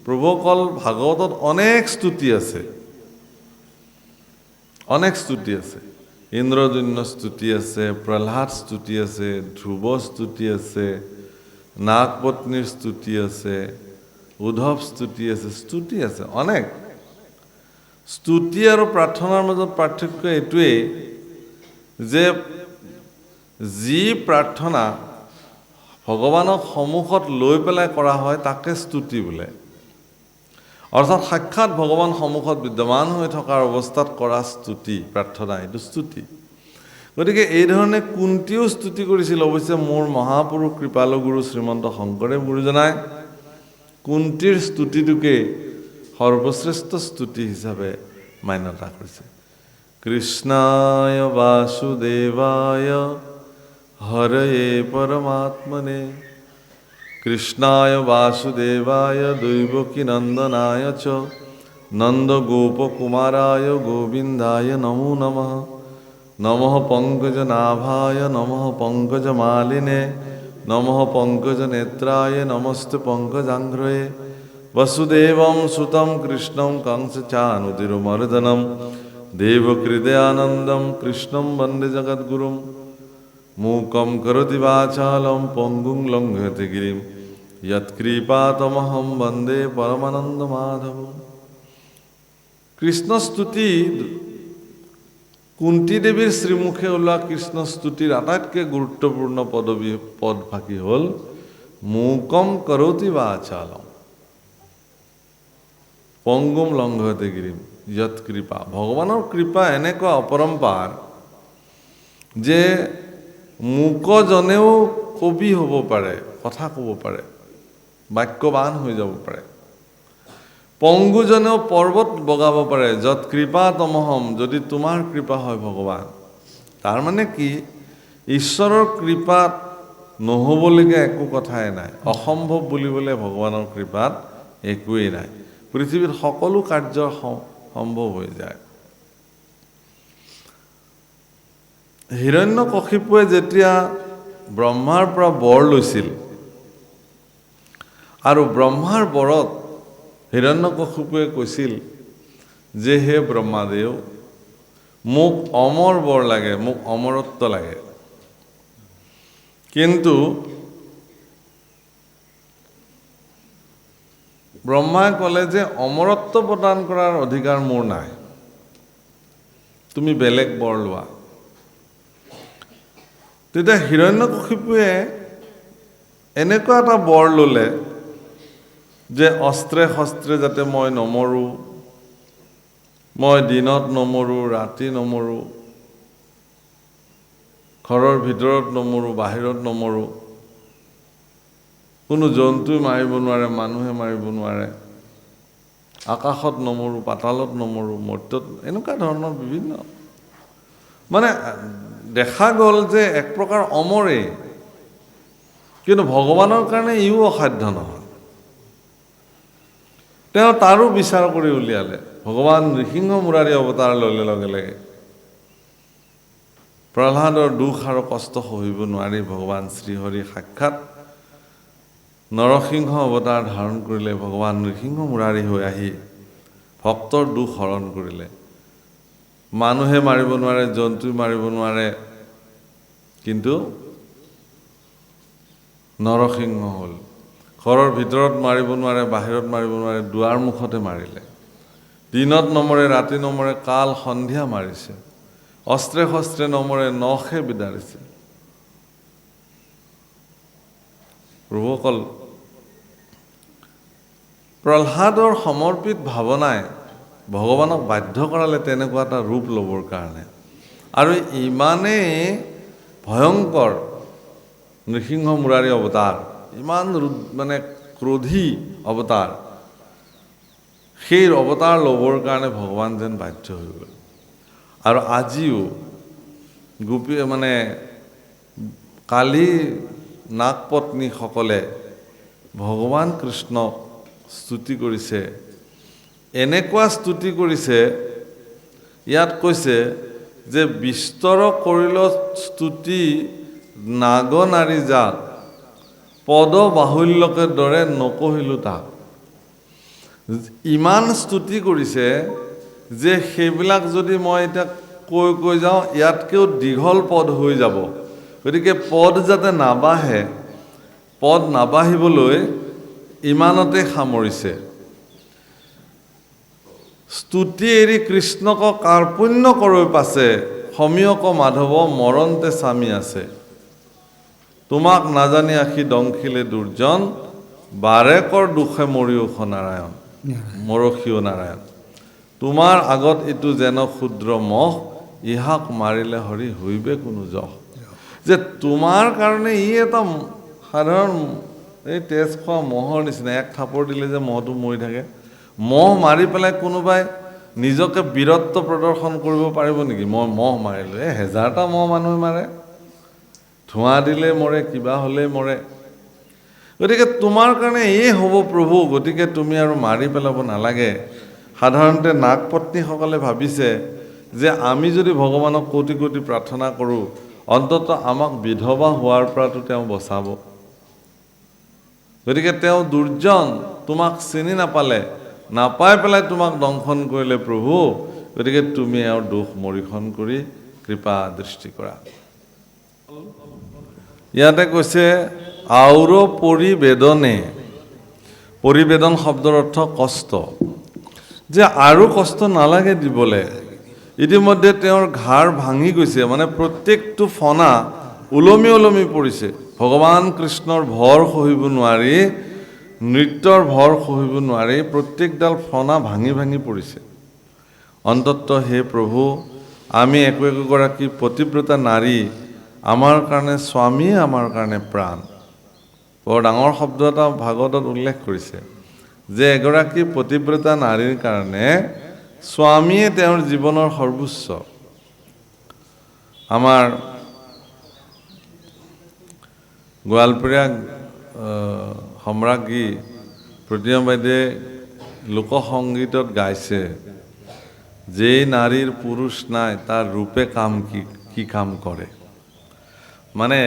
প্ৰভুসকল ভাগৱতত অনেক স্তুতি আছে, অনেক স্তুতি আছে। ইন্দ্ৰজন্য স্তুতি আছে, প্ৰহ্লাদ স্তুতি আছে, ধ্ৰুৱ স্তুতি আছে, নাগপত্নীৰ স্তুতি আছে, উদ্ধৱ স্তুতি আছে, স্তুতি আছে অনেক। স্তুতি আৰু প্ৰাৰ্থনাৰ মাজত পাৰ্থক্য এইটোৱেই যে যি প্ৰাৰ্থনা ভগৱানক সন্মুখত লৈ পেলাই কৰা হয় তাকে স্তুতি বোলে। অৰ্থাৎ সাক্ষাৎ ভগৱান সন্মুখত বিদ্যমান হৈ থকাৰ অৱস্থাত কৰা স্তুতি প্ৰাৰ্থনা, এইটো স্তুতি। গতিকে এই ধৰণে কুন্তীও স্তুতি কৰিছিল। অৱশ্যে মোৰ মহাপুৰুষ কৃপালু গুৰু শ্ৰীমন্ত শংকৰদেৱ গুৰুজনাই কুন্তীৰ স্তুতিটোকে সৰ্বশ্ৰেষ্ঠ স্তুতি হিচাপে মান্যতা কৰিছে। কৃষ্ণায় বাসুদেৱায় হৰয়ে পৰমাত্মনে কৃষ্ণায় বাসুদেৱায় দৈবকী নন্দনায় চ নন্দ গোপকুমারায় গোবিন্দায় নমো নমঃ নমঃ পঙ্কজনাভায় নমঃ পঙ্কজমালিনে নমঃ পঙ্কজনেত্রায় নমস্তে পঙ্কজাঙ্ঘ্রয়ে वसुदेवं सुतं कृष्णं कंसचानुतिरुमर्दनं देवकृदयानन्दं कृष्णं वन्दे जगद्गुरुं मूकं करोति वाचालं पङ्गुं लङ्घयते गिरिं यत्कृपातमहं वन्दे परमानन्दमाधवं। কৃষ্ণস্তুতি কুন্তী দেৱীৰ শ্ৰীমুখে ওলোৱা কৃষ্ণস্তুতিৰ আটাইতকৈ গুৰুত্বপূৰ্ণ পদভাগী হ'ল মূকম কৰোতি বাচালম পংগুম লংঘয়তে গিৰিম যৎ কৃপা। ভগৱানৰ কৃপা এনেকুৱা অপৰম্পাৰ যে মূকজনেও কবি হ'ব পাৰে, কথা ক'ব পাৰে, বাক্যবান হৈ যাব পাৰে। পংগুজনেও পৰ্বত বগাব পাৰে, যৎ কৃপা তমহম, যদি তোমাৰ কৃপা হয় ভগৱান। তাৰমানে কি, ঈশ্বৰৰ কৃপাত নহ'বলগীয়া একো কথাই নাই, অসম্ভৱ বুলিবলৈ ভগৱানৰ কৃপাত একোৱেই নাই। পৃথিৱীত সকলো কাৰ্য সম্ভৱ হৈ যায়। হিৰণ্যকশিপুৱে যেতিয়া ব্ৰহ্মাৰ পৰা বৰ লৈছিল আৰু ব্ৰহ্মাৰ বৰত হিৰণ্যকশিপুৱে কৈছিল যে হে ব্ৰহ্মাদেৱ, মোক অমৰ বৰ লাগে, মোক অমৰত্ব লাগে। কিন্তু ব্ৰহ্মাই ক'লে যে অমৰত্ব প্ৰদান কৰাৰ অধিকাৰ মোৰ নাই, তুমি বেলেগ বৰ লোৱা। তেতিয়া হিৰণ্যকশিপুৱে এনেকুৱা এটা বৰ ল'লে যে অস্ত্ৰে শস্ত্ৰে যাতে মই নমৰোঁ, মই দিনত নমৰোঁ, ৰাতি নমৰোঁ, ঘৰৰ ভিতৰত নমৰোঁ, বাহিৰত নমৰোঁ, কোনো জন্তুই মাৰিব নোৱাৰে, মানুহে মাৰিব নোৱাৰে, আকাশত নমৰোঁ, পাতালত নমৰোঁ, মৰ্ত্যত, এনেকুৱা ধৰণৰ বিভিন্ন। মানে দেখা গ'ল যে এক প্ৰকাৰ অমৰেই, কিন্তু ভগৱানৰ কাৰণে ইও অসাধ্য নহয়। তেওঁ তাৰো বিচাৰ কৰি উলিয়ালে। ভগৱান নৃসিংহ মুৰাৰী অৱতাৰ ল'লে লগে লগে। প্ৰহ্লাদৰ দুখ আৰু কষ্ট সহিব নোৱাৰি ভগৱান শ্ৰীহৰি সাক্ষাৎ নৰসিংহ অৱতাৰ ধাৰণ কৰিলে। ভগৱান নৃসিংহ মুৰাৰী হৈ আহি ভক্তৰ দুখ হৰণ কৰিলে। মানুহে মাৰিব নোৱাৰে, জন্তুই মাৰিব নোৱাৰে, কিন্তু নৰসিংহ হ'ল। ঘৰৰ ভিতৰত মাৰিব নোৱাৰে, বাহিৰত মাৰিব নোৱাৰে, দুৱাৰ মুখতে মাৰিলে। দিনত নমৰে, ৰাতি নমৰে, কাল সন্ধিয়া মাৰিছে। অস্ত্ৰে শস্ত্ৰে নমৰে, নখে বিদাৰিছে। প্ৰভুসকল, প্ৰহ্লাদৰ সমৰ্পিত ভাৱনাই ভগৱানক বাধ্য কৰালে তেনেকুৱা এটা ৰূপ ল'বৰ কাৰণে। আৰু ইমানেই ভয়ংকৰ নৃসিংহ মুৰাৰী অৱতাৰ, ইমান মানে ক্ৰোধী অৱতাৰ, সেই অৱতাৰ ল'বৰ কাৰণে ভগৱান যেন বাধ্য হৈ গ'ল। আৰু আজিও কালি নাগপত্নীসকলে ভগৱান কৃষ্ণক স্তুতি কৰিছে। এনেকুৱা স্তুতি কৰিছে, ইয়াত কৈছে যে বিস্তৰ কৰিল স্তুতি নাগ নাৰী জাত, পদ বাহুল্যকে দৰে নকহিলোঁ তাক। ইমান স্তুতি কৰিছে যে সেইবিলাক যদি মই এতিয়া কৈ যাওঁ ইয়াতকৈও দীঘল পদ হৈ যাব। গতিকে পদ যাতে নাবাঢ়ে, পদ নাবাঢ়িবলৈ ইমানতে সামৰিছে। স্তুতি এৰি কৃষ্ণক কাৰ্পুণ্য কৰৈ পাছে, সমীয়ক মাধৱ মৰণতে স্বামী আছে। তোমাক নাজানি আখি দংখিলে দুৰ্জন, বাৰেকৰ দুখে মৰিওখ নাৰায়ণ, মৰসীয় নাৰায়ণ। তোমাৰ আগত এইটো যেন ক্ষুদ্ৰ মহ, ইহাক মাৰিলে হৰি হৈবে কোনো যহ। যে তোমাৰ কাৰণে ই এটা সাধাৰণ এই তেজ খোৱা মহৰ নিচিনা, এক থাপৰ দিলে যে মহটো মৰি থাকে। মহ মাৰি পেলাই কোনোবাই নিজকে বীৰত্ব প্ৰদৰ্শন কৰিব পাৰিব নেকি? মই মহ মাৰিলোঁ, হেজাৰটা মহ মানুহে মাৰে, ধোঁৱা দিলে মৰে, কিবা হ'লে মৰে। গতিকে তোমাৰ কাৰণে এই হ'ব প্ৰভু, গতিকে তুমি আৰু মাৰি পেলাব নালাগে। সাধাৰণতে নাগ পত্নীসকলে ভাবিছে যে আমি যদি ভগৱানক কোটি কোটি প্ৰাৰ্থনা কৰোঁ, অন্তত আমাক বিধৱা হোৱাৰ পৰাতো তেওঁ বচাব। গতিকে তেওঁ দুৰ্জন, তোমাক চিনি নাপাই পেলাই তোমাক দংশন কৰিলে প্ৰভু, গতিকে তুমি আৰু দোষ মৰিখন কৰি কৃপা দৃষ্টি কৰা। ইয়াতে কৈছে আউৰ পৰিবেদনে, পৰিবেদন শব্দৰ অৰ্থ কষ্ট, যে আৰু কষ্ট নালাগে দিবলৈ। ইতিমধ্যে তেওঁৰ ঘাৰ ভাঙি গৈছে, মানে প্ৰত্যেকটো ফণা ওলমি পৰিছে। ভগৱান কৃষ্ণৰ ভৰ সহিব নোৱাৰি, নৃত্যৰ ভৰ সহিব নোৱাৰি প্ৰত্যেকডাল ফণা ভাঙি পৰিছে। অন্ততঃ হে প্ৰভু, আমি একোগৰাকী পতিব্ৰতা নাৰী, আমাৰ কাৰণে স্বামীয়ে আমাৰ কাৰণে প্ৰাণ। বৰ ডাঙৰ শব্দ এটা ভাগৱতত উল্লেখ কৰিছে যে এগৰাকী পতিব্ৰতা নাৰীৰ কাৰণে স্বামীয়ে তেওঁৰ জীৱনৰ সৰ্বোচ্চ। আমাৰ গোৱালপৰীয়া সম্ৰাজ্ঞী প্ৰতিমা বাইদেৱে লোকসংগীতত গাইছে, যেই নাৰীৰ পুৰুষ নাই তাৰ ৰূপে কি কাম কৰে। মানে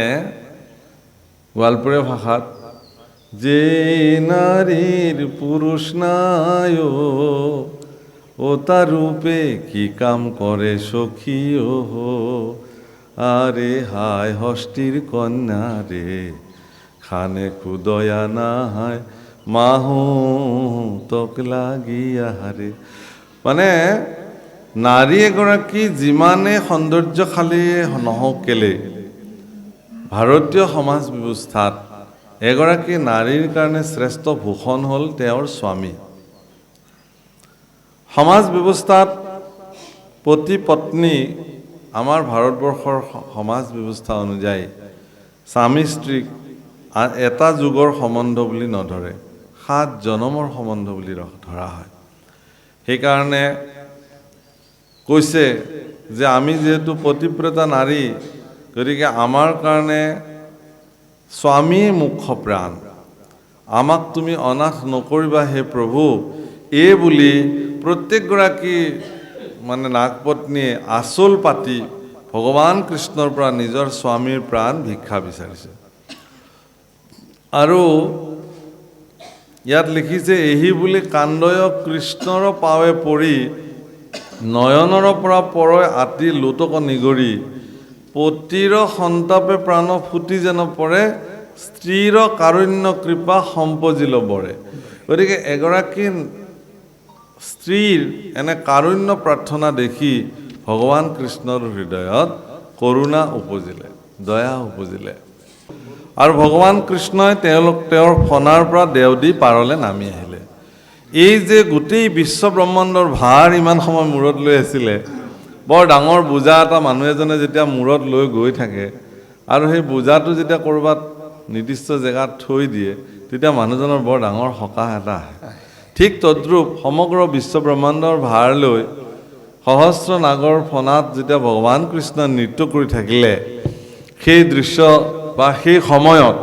গোৱালপৰীয়া ভাষাত, যেই নাৰীৰ পুৰুষ নাই ও তার রূপে কি কাম করে সখী ও, আরে হায় হস্তির কন্যা রে, খানে খুদয়া না হায় মাহু তক লাগিয়া হারে। মানে নাৰী এগৰাকী যিমানে সৌন্দৰ্যশালী নহওক কেলে, ভাৰতীয় সমাজ ব্যৱস্থাত এগৰাকী নাৰীৰ কাৰণে শ্ৰেষ্ঠ ভূষণ হ'ল তেওঁৰ স্বামী। সমাজ ব্যৱস্থাত পতি পত্নী, আমাৰ ভাৰতবৰ্ষৰ সমাজ ব্যৱস্থা অনুযায়ী স্বামী স্ত্ৰীক এটা যুগৰ সম্বন্ধ বুলি নধৰে, 7 জনমৰ সম্বন্ধ বুলি ধৰা হয়। সেইকাৰণে কৈছে যে আমি যিহেতু পতিব্ৰতা নাৰী, গতিকে আমাৰ কাৰণে স্বামীয়ে মুখ্য প্ৰাণ, আমাক তুমি অনাথ নকৰিবা হে প্ৰভু, এই বুলি প্ৰত্যেকগৰাকী মানে নাগপত্নীয়ে আচল পাতি ভগৱান কৃষ্ণৰ পৰা নিজৰ স্বামীৰ প্ৰাণ ভিক্ষা বিচাৰিছে। আৰু ইয়াত লিখিছে, এহি বুলি কান্দয় কৃষ্ণৰ পাৱে পৰি, নয়নৰ পৰা পৰয় আতি লোটক নিগৰি, পতিৰ সন্তাপে প্ৰাণ ফুটি যেন পৰে, স্ত্ৰীৰ কাৰুণ্য কৃপা সম্পজিল বৰে। গতিকে এগৰাকী স্ত্ৰীৰ এনে কাৰুণ্য প্ৰাৰ্থনা দেখি ভগৱান কৃষ্ণৰ হৃদয়ত কৰুণা উপজিলে, দয়া উপজিলে। আৰু ভগৱান কৃষ্ণই তেওঁৰ ফণাৰ পৰা দেও দি পাৰলৈ নামি আহিলে। এই যে গোটেই বিশ্ব ব্ৰহ্মাণ্ডৰ ভাৰ ইমান সময় মূৰত লৈ আছিলে, বৰ ডাঙৰ বোজা এটা মানুহ এজনে যেতিয়া মূৰত লৈ গৈ থাকে আৰু সেই বোজাটো যেতিয়া ক'ৰবাত নিৰ্দিষ্ট জেগাত থৈ দিয়ে, তেতিয়া মানুহজনৰ বৰ ডাঙৰ সকাহ এটা আহে। ঠিক তদ্ৰূপ সমগ্ৰ বিশ্ব ব্ৰহ্মাণ্ডৰ ভাৰ লৈ সহস্ৰ নাগৰ ফণাত যেতিয়া ভগৱান কৃষ্ণ নৃত্য কৰি থাকিলে, সেই দৃশ্য বা সেই সময়ত,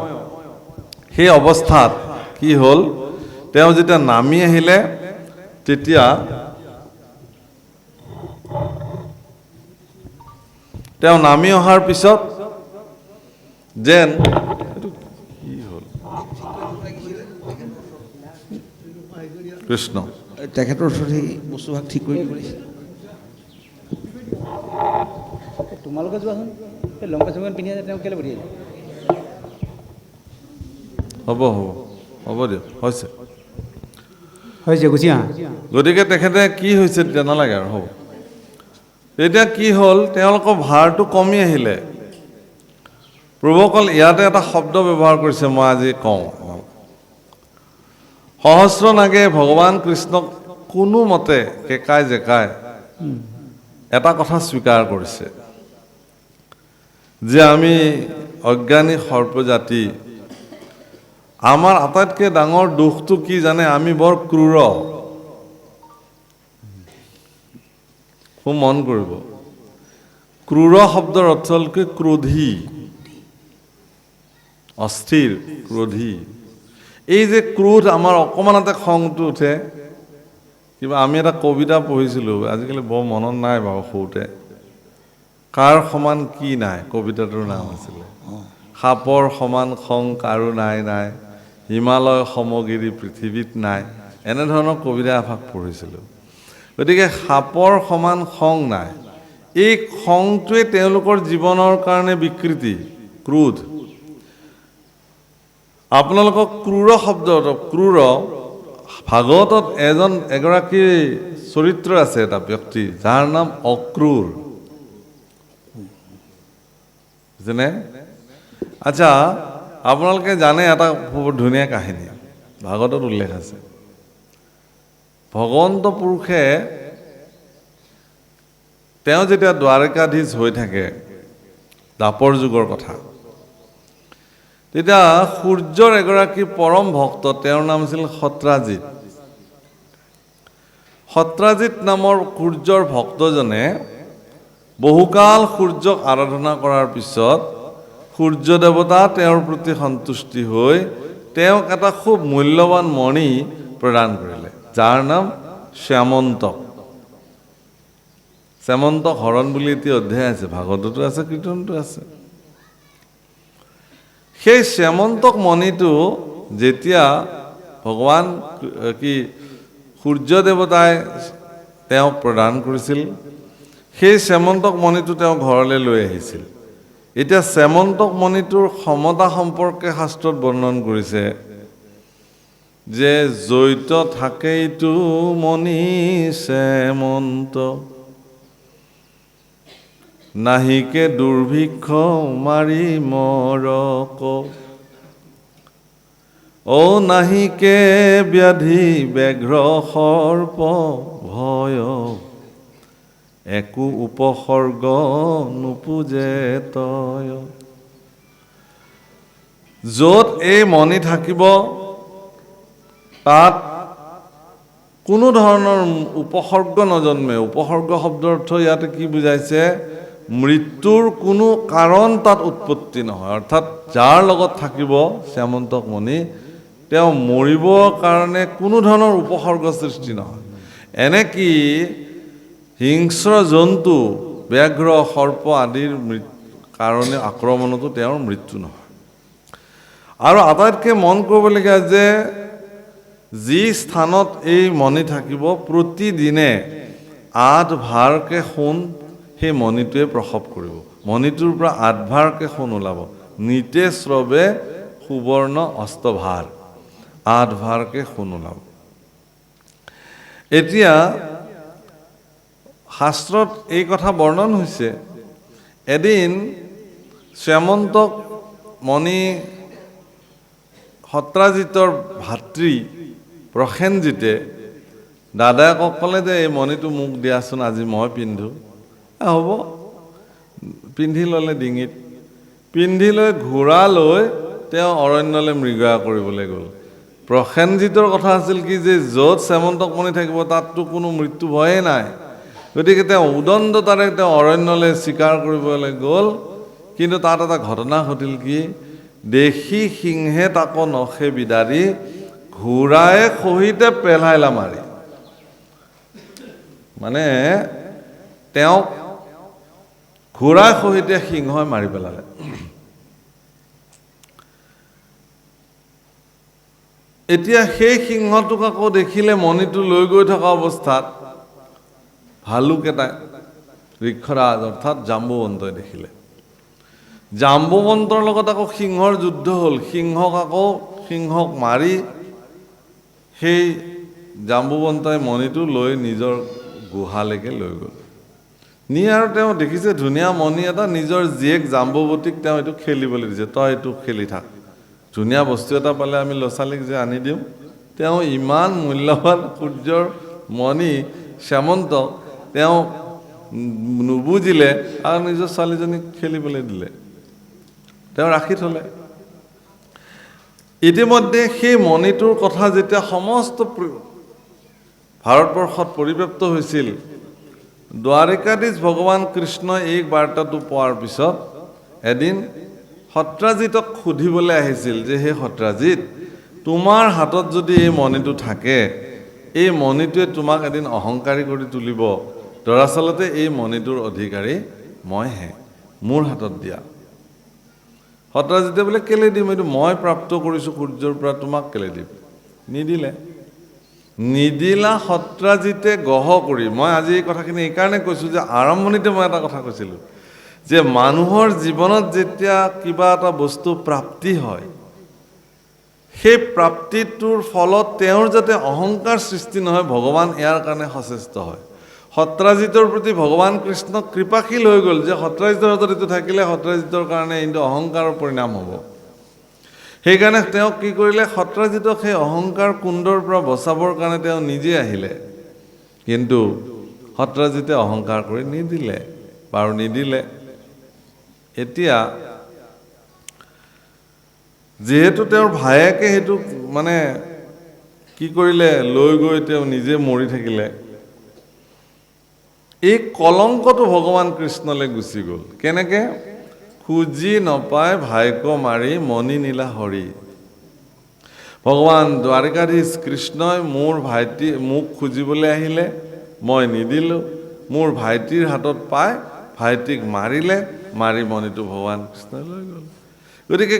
সেই অৱস্থাত কি হ'ল, তেওঁ যেতিয়া নামি আহিলে, তেতিয়া তেওঁ নামি অহাৰ পিছত যেন কি হ'ল, কৃষ্ণ তেখেতৰ ওচৰত সেই বস্তুভাগ ঠিক কৰি দিব লাগিছিল। তোমালোকে যোৱাচোন, সেই লংকা চংকা পিন্ধি আছে, তেওঁ কেলৈ পঠিয়াইছে? হ'ব দিয়ক, হৈছে গুচি আহা। গতিকে তেখেতে কি হৈছে তেতিয়া নালাগে আৰু হ'ব। তেতিয়া কি হ'ল, তেওঁলোকৰ ভাৰটো কমি আহিলে। প্ৰভুসকল ইয়াতে এটা শব্দ ব্যৱহাৰ কৰিছে, মই আজি কওঁ। সহস্ৰ নাগে ভগৱান কৃষ্ণক কোনোমতে কেকাই জেকাই এটা কথা স্বীকাৰ কৰিছে যে আমি অজ্ঞানী সৰ্পজাতি, আমাৰ আটাইতকৈ ডাঙৰ দুখটো কি জানে? আমি বৰ ক্ৰূৰ। খুব মন কৰিব, ক্ৰূৰ শব্দৰ অৰ্থ হ'ল কি? ক্ৰোধী, অস্থিৰ, ক্ৰোধী। এই যে ক্ৰোধ, আমাৰ অকণমানতে খংটো উঠে। কিবা আমি এটা কবিতা পঢ়িছিলোঁ, আজিকালি বৰ মনত নাই বাৰু, সৰুতে। কাৰ সমান কি নাই, কবিতাটোৰ নাম আছিলে। সাপৰ সমান খং কাৰো নাই নাই, হিমালয় সমগিৰি পৃথিৱীত নাই, এনেধৰণৰ কবিতা এভাগ পঢ়িছিলোঁ। গতিকে সাপৰ সমান খং নাই, এই খংটোৱে তেওঁলোকৰ জীৱনৰ কাৰণে বিকৃতি, ক্ৰোধ। আপোনালোকক ক্ৰূৰ শব্দটো, ক্ৰূৰ, ভাগৱতত এগৰাকী চৰিত্ৰ আছে, এটা ব্যক্তি, যাৰ নাম অক্ৰূৰ। যেনে আচ্ছা, আপোনালোকে জানে এটা খুব ধুনীয়া কাহিনী, ভাগৱতত উল্লেখ আছে। ভগৱন্ত পুৰুষে তেওঁ যেতিয়া দ্বাৰকাধীশ হৈ থাকে, দ্বাপৰ যুগৰ কথা, তেতিয়া সূৰ্যৰ এগৰাকী পৰম ভক্ত, তেওঁৰ নাম আছিল সত্ৰাজিত। সত্ৰাজিত নামৰ সূৰ্যৰ ভক্তজনে বহুকাল সূৰ্যক আৰাধনা কৰাৰ পিছত সূৰ্য দেৱতা তেওঁৰ প্ৰতি সন্তুষ্টি হৈ তেওঁক এটা খুব মূল্যৱান মণি প্ৰদান কৰিলে, যাৰ নাম শ্যামন্তক। শ্যামন্তক হৰণ বুলি এটি অধ্যায় আছে, ভাগৱততো আছে, কীৰ্তনতো আছে। সেই শ্যামন্তক মণিটো যেতিয়া ভগৱান সূৰ্য দেৱতাই তেওঁক প্ৰদান কৰিছিল, সেই শ্যামন্তক মণিটো তেওঁ ঘৰলৈ লৈ আহিছিল। এতিয়া শ্যামন্তক মণিটোৰ ক্ষমতা সম্পৰ্কে শাস্ত্ৰত বৰ্ণন কৰিছে যে জৈত থাকেইতো মণি শ্যামন্ত, নাহিকে দুৰ্ভিক্ষ মাৰি মৰক, নাহিকে ব্যাধি ব্যাঘ্ৰ সৰ্প ভয়, একো উপসৰ্গ নোপোজে তয়। য'ত এই মণি থাকিব তাত কোনো ধৰণৰ উপসৰ্গ নজন্মে। উপসৰ্গ শব্দৰ অৰ্থ ইয়াতে কি বুজাইছে? মৃত্যুৰ কোনো কাৰণ তাত উৎপত্তি নহয়। অৰ্থাৎ যাৰ লগত থাকিব শ্যামন্তক মণি, তেওঁ মৰিবৰ কাৰণে কোনো ধৰণৰ উপসৰ্গ সৃষ্টি নহয়। এনেকি হিংস্ৰ জন্তু, ব্যাঘ্ৰ সৰ্প আদিৰ কাৰণে আক্ৰমণতো তেওঁৰ মৃত্যু নহয়। আৰু আটাইতকৈ মন কৰিবলগীয়া যে যি স্থানত এই মণি থাকিব, প্ৰতিদিনে 8 ভাৰকে সোণ সেই মণিটোৱে প্ৰসৱ কৰিব। মণিটোৰ পৰা 8 ভাৰকে সোণ ওলাব। নিতে স্ৰৱে সুবৰ্ণ অস্তভাৰ, 8 ভাৰকে সোণ ওলাব। এতিয়া শাস্ত্ৰত এই কথা বৰ্ণন হৈছে, এদিন শ্যামন্তক মণি সত্ৰাজিতৰ ভাতৃ প্ৰসেনজিতে দাদায়েকক ক'লে যে এই মণিটো মোক দিয়াচোন, আজি মই পিন্ধো। হ'ব, পিন্ধি ল'লে ডিঙিত। পিন্ধি লৈ ঘোঁৰা লৈ তেওঁ অৰণ্যলৈ মৃগয়া কৰিবলৈ গ'ল। প্ৰসেনজিতৰ কথা আছিল কি যে য'ত শ্যামন্তক মণি থাকিব তাততো কোনো মৃত্যু ভয়েই নাই। গতিকে তেওঁ উদণ্ডতাৰে তেওঁ অৰণ্যলৈ চিকাৰ কৰিবলৈ গ'ল। কিন্তু তাত এটা ঘটনা ঘটিল কি, দেখি সিংহে তাকো নখে বিদাৰি, ঘোঁৰায়ে সহিতে পেলাইলা মাৰি। মানে তেওঁক ঘোঁৰাৰ সহিতে সিংহই মাৰি পেলালে। এতিয়া সেই সিংহটোক আকৌ দেখিলে মণিটো লৈ গৈ থকা অৱস্থাত ভালুক এটাই ঋক্ষৰাজ অৰ্থাৎ জাম্বুৱন্তই দেখিলে। জাম্বুৱন্তৰ লগত আকৌ সিংহৰ যুদ্ধ হ'ল। সিংহক মাৰি সেই জাম্বুৱন্তই মণিটো লৈ নিজৰ গুহালৈকে লৈ গ'ল। নি আৰু তেওঁ দেখিছে ধুনীয়া মণি এটা, নিজৰ জীয়েক জাম্বুৱতীক তেওঁ এইটো খেলিবলৈ দিছে, তই এইটো খেলি থাক। ধুনীয়া বস্তু এটা পালে আমি ল'ৰা ছোৱালীক যে আনি দিওঁ, তেওঁ ইমান মূল্যৱান সূৰ্যৰ মণি শ্যামন্ত তেওঁ নুবুজিলে আৰু নিজৰ ছোৱালীজনীক খেলিবলৈ দিলে, তেওঁ ৰাখি থলে। ইতিমধ্যে সেই মণিটোৰ কথা যেতিয়া সমস্ত ভাৰতবৰ্ষত পৰিব্যাপ্ত হৈছিল, দ্বাৰিকাধীশ ভগৱান কৃষ্ণই এই বাৰ্তাটো পোৱাৰ পিছত এদিন সত্ৰাজিতক সুধিবলৈ আহিছিল যে হে সত্ৰাজিত, তোমাৰ হাতত যদি এই মণিটো থাকে, এই মণিটোৱে তোমাক এদিন অহংকাৰী কৰি তুলিব। দৰাচলতে এই মণিটোৰ অধিকাৰী মইহে, মোৰ হাতত দিয়া। সত্ৰাজিতে বোলে কেলে দিম, এইটো মই প্ৰাপ্ত কৰিছোঁ সূৰ্যৰ পৰা, তোমাক কেলে দিম। নিদিলা সত্ৰাজিতে গহ কৰি। মই আজি এই কথাখিনি এইকাৰণে কৈছোঁ যে আৰম্ভণিতে মই এটা কথা কৈছিলোঁ যে মানুহৰ জীৱনত যেতিয়া কিবা এটা বস্তু প্ৰাপ্তি হয়, সেই প্ৰাপ্তিটোৰ ফলত তেওঁৰ যাতে অহংকাৰ সৃষ্টি নহয়, ভগৱান ইয়াৰ কাৰণে সচেষ্ট হয়। সত্ৰাজিতৰ প্ৰতি ভগৱান কৃষ্ণ কৃপাশীল হৈ গ'ল যে সত্ৰাজিতৰ হাতত এইটো থাকিলে সত্ৰাজিতৰ কাৰণে এইটো অহংকাৰৰ পৰিণাম হ'ব। সেইকাৰণে তেওঁ কি কৰিলে, সত্ৰাজিতক সেই অহংকাৰ কুণ্ডৰ পৰা বচাবৰ কাৰণে তেওঁ নিজে আহিলে। কিন্তু সত্ৰাজিতে অহংকাৰ কৰি নিদিলে। এতিয়া যিহেতু তেওঁৰ ভায়েকে সেইটো মানে কি কৰিলে, লৈ গৈ তেওঁ নিজে মৰি থাকিলে, এই কলংকটো ভগৱান কৃষ্ণলৈ গুচি গ'ল। কেনেকে? খুজি নপায় ভাইক মাৰি মণি নীলা হৰি। ভগৱান দ্বাৰিকাধীশ কৃষ্ণই মোৰ মোক খুজিবলৈ আহিলে, মই নিদিলোঁ। মোৰ ভাইটিৰ হাতত পাই ভাইটিক মাৰিলে, মাৰি মণিটো ভগৱান কৃষ্ণই লৈ গ'ল। গতিকে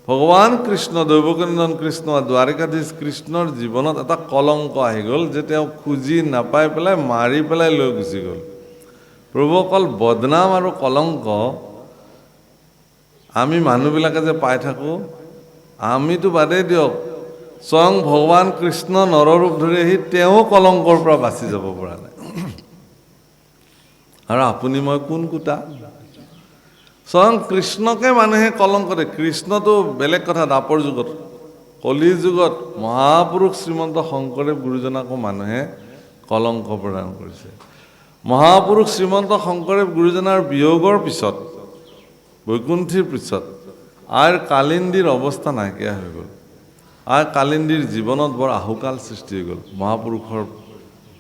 ভগৱান কৃষ্ণ, দৈৱকীনন্দন কৃষ্ণ, দ্বাৰিকাধীশ কৃষ্ণৰ জীৱনত এটা কলংক আহি গ'ল যে তেওঁ খুজি নাপাই পেলাই মাৰি পেলাই লৈ গুচি গ'ল। প্ৰভু, অকল বদনাম আৰু কলংক আমি মানুহবিলাকে যে পাই থাকোঁ, আমিতো বাদেই দিয়ক, স্বয়ং ভগৱান কৃষ্ণ নৰৰূপ ধৰি আহি তেওঁ কলংকৰ পৰা বাচি যাব পৰা নাই। আৰু আপুনি মই কোন কুটা? স্বয়ং কৃষ্ণকে মানুহে কলংক দিয়ে। কৃষ্ণটো বেলেগ কথা, দাপৰ যুগত, কলি যুগত মহাপুৰুষ শ্ৰীমন্ত শংকৰদেৱ গুৰুজনাকো মানুহে কলংক প্ৰদান কৰিছে। মহাপুৰুষ শ্ৰীমন্ত শংকৰদেৱ গুৰুজনাৰ বিয়োগৰ পিছত, বৈকুণ্ঠীৰ পিছত আইৰ কালিন্দীৰ অৱস্থা নাইকিয়া হৈ গ'ল। আইৰ কালিন্দীৰ জীৱনত বৰ আহুকাল সৃষ্টি হৈ গ'ল। মহাপুৰুষৰ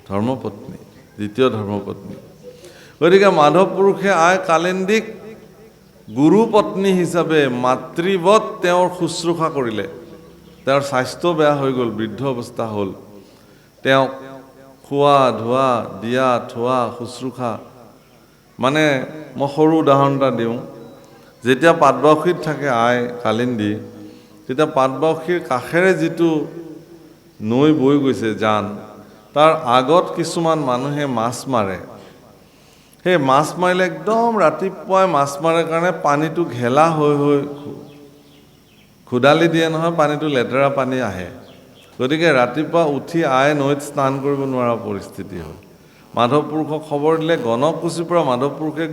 ধৰ্মপত্নী, দ্বিতীয় ধৰ্মপত্নী। গতিকে মাধৱ পুৰুষে আই কালিন্দীক গুৰু পত্নী হিচাপে মাতৃবৎ তেওঁৰ শুশ্ৰূষা কৰিলে। তেওঁৰ স্বাস্থ্য বেয়া হৈ গ'ল, বৃদ্ধ অৱস্থা হ'ল। তেওঁক খোৱা ধোৱা, দিয়া থোৱা, শুশ্ৰূষা, মানে মই সৰু উদাহৰণ এটা দিওঁ। যেতিয়া পাটবাউসীত থাকে আই কালিন্দী, তেতিয়া পাটবাউসীৰ কাষেৰে যিটো নৈ বৈ গৈছে জান, তাৰ আগত কিছুমান মানুহে মাছ মাৰে। সেই মাছ মাৰিলে একদম ৰাতিপুৱাই মাছ মাৰে কাৰণে পানীটো ঘেলা হৈ খোদালি দিয়ে নহয়, পানীটো লেতেৰা পানী আহে। গতিকে ৰাতিপুৱা উঠি আই নৈত স্নান কৰিব নোৱাৰা পৰিস্থিতি হ'ল। মাধৱ পুৰুষক খবৰ দিলে, গণকুচিৰ পৰা মাধৱ পুৰুষে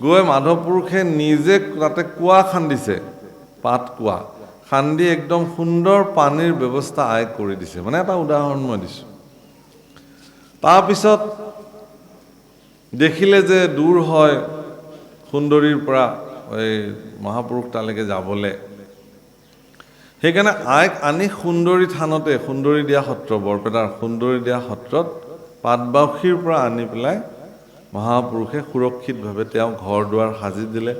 গৈ মাধৱ পুৰুষে নিজে তাতে কুঁৱা খান্দিছে, পাত কুঁৱা খান্দি একদম সুন্দৰ পানীৰ ব্যৱস্থা আইক কৰি দিছে। মানে এটা উদাহৰণ মই দিছোঁ। তাৰপিছত দেখিলে যে দূৰ হয় সুন্দৰীৰ পৰা এই মহাপুৰুষ তালৈকে যাবলৈ, সেইকাৰণে আইক আনি সুন্দৰী থানতে, সুন্দৰী দিয়া সত্ৰ, বৰপেটাৰ সুন্দৰী দিয়া সত্ৰত পাটবাউসীৰ পৰা আনি পেলাই মহাপুৰুষে সুৰক্ষিতভাৱে তেওঁ ঘৰ দুৱাৰ সাজি দিলে।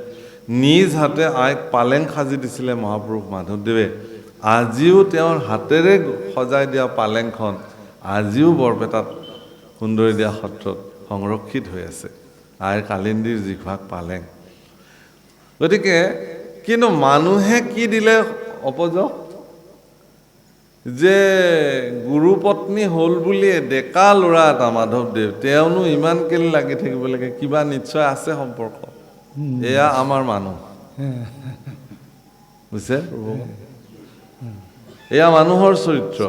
নিজ হাতে আইক পালেং সাজি দিছিলে মহাপুৰুষ মাধৱদেৱে। আজিও তেওঁৰ হাতেৰে সজাই দিয়া পালেংখন আজিও বৰপেটাত সুন্দৰী দিয়া সত্ৰত সংৰক্ষিত হৈ আছে, আইৰ কালিন্দীৰ যিভাগ পালেং। গতিকে কিন্তু মানুহে কি দিলে অপযশ? যে গুৰু পত্নী হ'ল বুলিয়ে ডেকা ল'ৰা এটা মাধৱদেৱ তেওঁনো ইমান কেলে লাগি থাকিব লাগে কিবা নিশ্চয় আছে সম্পৰ্ক এয়া আমাৰ মানুহ বুজিছে প্ৰভু এয়া মানুহৰ চৰিত্ৰ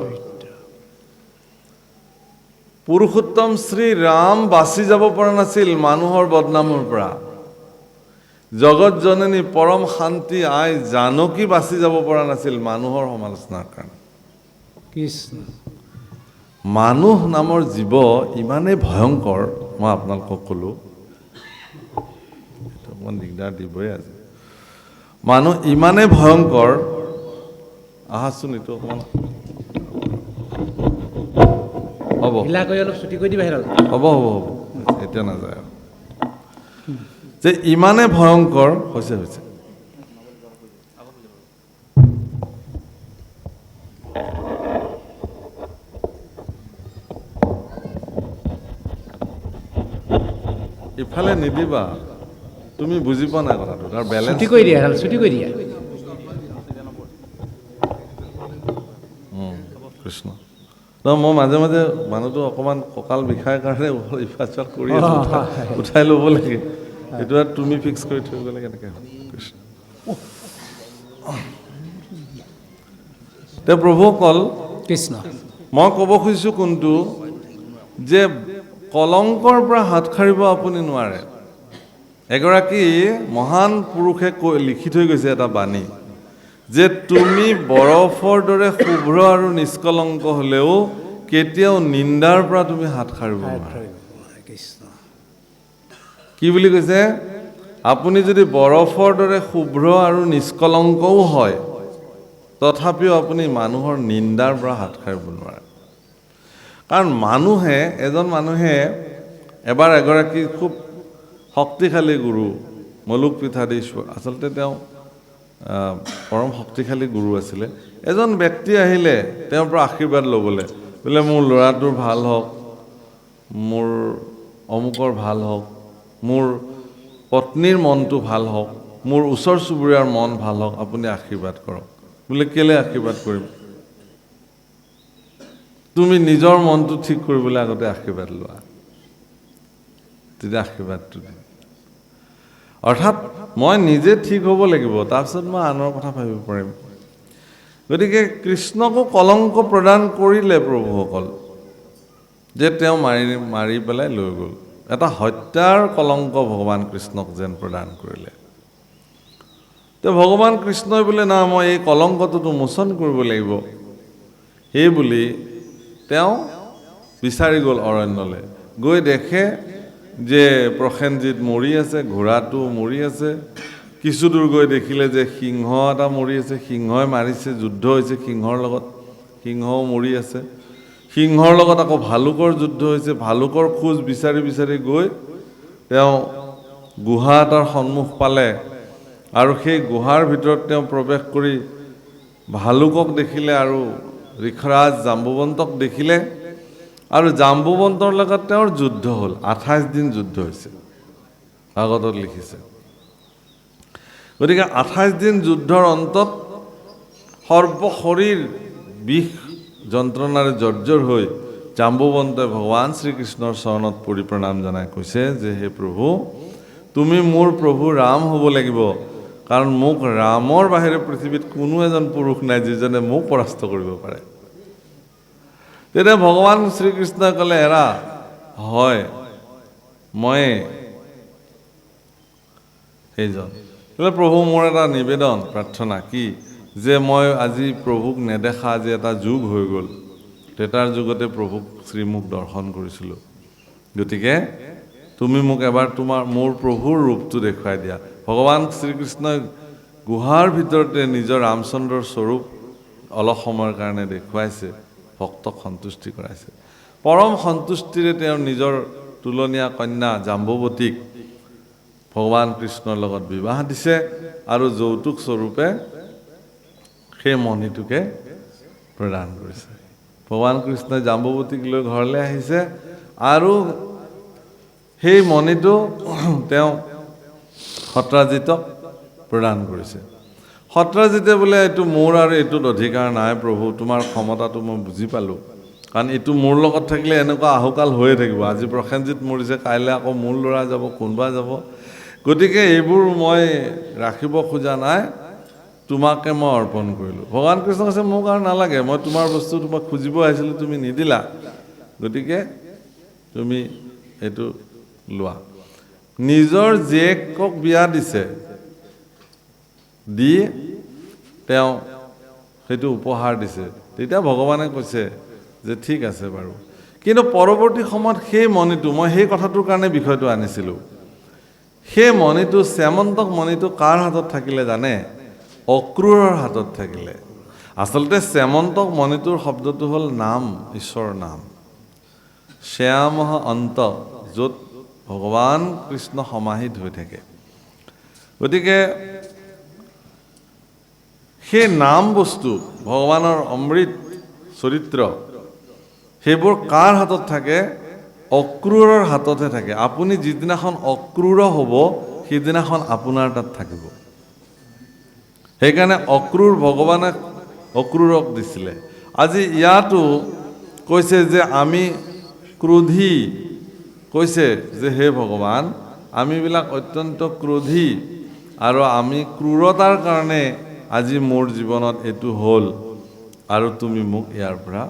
পুৰুষোত্তম শ্ৰী ৰাম বাচি যাব পৰা নাছিল মানুহৰ বদনামৰ পৰা জগত জননী পৰম শান্তি আই জানকী বাচি যাব পৰা নাছিল মানুহৰ সমালোচনাৰ কাৰণে কৃষ্ণ মানুহ নামৰ জীৱ ইমানেই ভয়ংকৰ মই আপোনালোকক ক'লোঁ অকণমান দিগদাৰ দিবই আজি মানুহ ইমানেই ভয়ংকৰ আহাচোন এইটো অকণমান হ'ব ঢিলা কৰি অলপ ছুটি কৰি দিবা সেইডাল হ'ব হ'ব হ'ব এতিয়া নাযায় আৰু যে ইমানে ভয়ংকৰ হৈছে ইফালে নিদিবা তুমি বুজি পোৱা নাই কথাটো তাৰ বেলেঞ্চ ছুটি কৰি দিয়া সেইডাল ছুটি কৰি দিয়া কৃষ্ণ ন মই মাজে মাজে মানুহটো অকণমান কঁকাল বিষায় কাৰণে ইফাল সিফাল কৰি আছো উঠাই ল'ব লাগে সেইটো আৰু তুমি ফিক্স কৰি থৈ গ'লে কেনেকৈ হ'ল কৃষ্ণ তেওঁ প্ৰভুসকল কৃষ্ণ মই ক'ব খুজিছোঁ কোনটো যে কলংকৰ পৰা হাত সাৰিব আপুনি নোৱাৰে এগৰাকী মহান পুৰুষে লিখি থৈ গৈছে এটা বাণী যে তুমি বৰফৰ দৰে শুভ্ৰ আৰু নিষ্কলংক হ'লেও কেতিয়াও নিন্দাৰ পৰা তুমি হাত সাৰিব নোৱাৰা কি বুলি কৈছে আপুনি যদি বৰফৰ দৰে শুভ্ৰ আৰু নিষ্কলংকও হয় তথাপিও আপুনি মানুহৰ নিন্দাৰ পৰা হাত সাৰিব নোৱাৰে কাৰণ এজন মানুহে এবাৰ এগৰাকী খুব শক্তিশালী গুৰু মলুক পীঠাধীশ্বৰ আচলতে তেওঁ পৰম শক্তিশালী গুৰু আছিলে এজন ব্যক্তি আহিলে তেওঁৰ পৰা আশীৰ্বাদ ল'বলৈ বোলে মোৰ ল'ৰাটোৰ ভাল হওক মোৰ অমুকৰ ভাল হওক মোৰ পত্নীৰ মনটো ভাল হওক মোৰ ওচৰ চুবুৰীয়াৰ মন ভাল হওক আপুনি আশীৰ্বাদ কৰক বোলে কেলে আশীৰ্বাদ কৰিম তুমি নিজৰ মনটো ঠিক কৰিবলৈ আগতে আশীৰ্বাদ লোৱা তেতিয়া আশীৰ্বাদটো দিম অৰ্থাৎ মই নিজে ঠিক হ'ব লাগিব তাৰপিছত মই আনৰ কথা ভাবিব পাৰিম গতিকে কৃষ্ণকো কলংক প্ৰদান কৰিলে প্ৰভুসকল যে তেওঁ মাৰি পেলাই লৈ গ'ল এটা হত্যাৰ কলংক ভগৱান কৃষ্ণক যেন প্ৰদান কৰিলে তেওঁ ভগৱান কৃষ্ণই বোলে না মই এই কলংকটোতো মোচন কৰিব লাগিব সেই বুলি তেওঁ বিচাৰি গ'ল অৰণ্যলৈ গৈ দেখে যে প্ৰসেনজিৎ মৰি আছে ঘোঁৰাটো মৰি আছে কিছু দূৰ গৈ দেখিলে যে সিংহ এটা মৰি আছে সিংহই মাৰিছে যুদ্ধ হৈছে সিংহৰ লগত সিংহও মৰি আছে সিংহৰ লগত আকৌ ভালুকৰ যুদ্ধ হৈছে ভালুকৰ খোজ বিচাৰি বিচাৰি গৈ তেওঁ গুহা এটাৰ সন্মুখ পালে আৰু সেই গুহাৰ ভিতৰত তেওঁ প্ৰৱেশ কৰি ভালুকক দেখিলে আৰু ঋষৰাজ জাম্বুবন্তক দেখিলে আৰু জাম্বুবন্তৰ লগত তেওঁৰ যুদ্ধ হ'ল 28 দিন যুদ্ধ হৈছে ভাগৱতত লিখিছে গতিকে 28 দিন যুদ্ধৰ অন্তত সৰ্বশৰীৰ বিষ যন্ত্ৰণাৰে জৰ্জৰ হৈ জাম্বুবন্তই ভগৱান শ্ৰীকৃষ্ণৰ চৰণত পৰি প্ৰণাম জনাই কৈছে যে হে প্ৰভু তুমি মোৰ প্ৰভু ৰাম হ'ব লাগিব কাৰণ মোক ৰামৰ বাহিৰে পৃথিৱীত কোনো এজন পুৰুষ নাই যিজনে মোক পৰাস্ত কৰিব পাৰে তেতিয়া ভগৱান শ্ৰীকৃষ্ণই ক'লে এৰা হয় মই সেইজন প্ৰভু মোৰ এটা নিবেদন প্ৰাৰ্থনা কি যে মই আজি প্ৰভুক নেদেখা আজি এটা যুগ হৈ গ'ল তেতাৰ যুগতে প্ৰভুক শ্ৰীমুখ দৰ্শন কৰিছিলোঁ গতিকে তুমি মোক এবাৰ মোৰ প্ৰভুৰ ৰূপটো দেখুৱাই দিয়া ভগৱান শ্ৰীকৃষ্ণই গুহাৰ ভিতৰতে নিজৰ ৰামচন্দ্ৰৰ স্বৰূপ অলপ সময়ৰ কাৰণে দেখুৱাইছে ভক্তক সন্তুষ্টি কৰাইছে পৰম সন্তুষ্টিৰে তেওঁ নিজৰ তুলনীয়া কন্যা জাম্বুৱতীক ভগৱান কৃষ্ণৰ লগত বিবাহ দিছে আৰু যৌতুক স্বৰূপে সেই মণিটোকে প্ৰদান কৰিছে ভগৱান কৃষ্ণই জাম্বুৱতীক লৈ ঘৰলৈ আহিছে আৰু সেই মণিটো তেওঁ সত্ৰাজিতক প্ৰদান কৰিছে সত্ৰাজিতে বোলে এইটো মোৰ আৰু এইটোত অধিকাৰ নাই প্ৰভু, তোমাৰ ক্ষমতাটো মই বুজি পালোঁ, কাৰণ এইটো মোৰ লগত থাকিলে এনেকুৱা আহুকাল হৈয়ে থাকিব। আজি প্ৰসেনজিৎ মৰিছে, কাইলৈ আকৌ মোৰ ল'ৰা যাব, কোনোবা যাব। গতিকে এইবোৰ মই ৰাখিব খোজা নাই, তোমাকে মই অৰ্পণ কৰিলোঁ। ভগৱান কৃষ্ণ কৈছে মোক আৰু নালাগে, মই তোমাৰ বস্তু তোমাক খুজিব আহিছিলোঁ, তুমি নিদিলা, গতিকে তুমি এইটো লোৱা। নিজৰ জীয়েকক বিয়া দিছে, দি তেওঁ সেইটো উপহাৰ দিছে। তেতিয়া ভগৱানে কৈছে যে ঠিক আছে বাৰু। কিন্তু পৰৱৰ্তী সময়ত সেই মণিটো, মই সেই কথাটোৰ কাৰণে বিষয়টো আনিছিলোঁ, সেই মণিটো, শ্যামন্তক মণিটো কাৰ হাতত থাকিলে জানে? অক্ৰূৰৰ হাতত থাকিলে। আচলতে শ্যামন্তক মণিটোৰ শব্দটো হ'ল নাম, ঈশ্বৰৰ নাম। শ্যাম অন্ত, য'ত ভগৱান কৃষ্ণ সমাহিত হৈ থাকে। গতিকে সেই নাম বস্তু, ভগৱানৰ অমৃত চৰিত্ৰ, সেইবোৰ কাৰ হাতত থাকে? অক্ৰূৰৰ হাততহে থাকে। আপুনি যিদিনাখন অক্ৰূৰ হ'ব, সিদিনাখন আপোনাৰ তাত থাকিব। সেইকাৰণে অক্ৰূৰ ভগৱানে অক্ৰূৰক দিছিলে। আজি ইয়াতো কৈছে যে আমি ক্ৰোধী, কৈছে যে হে ভগৱান, আমিবিলাক অত্যন্ত ক্ৰোধী আৰু আমি ক্ৰূৰতাৰ কাৰণে আজি মোৰ জীৱনত এইটো হ'ল, আৰু তুমি মোক ইয়াৰ পৰা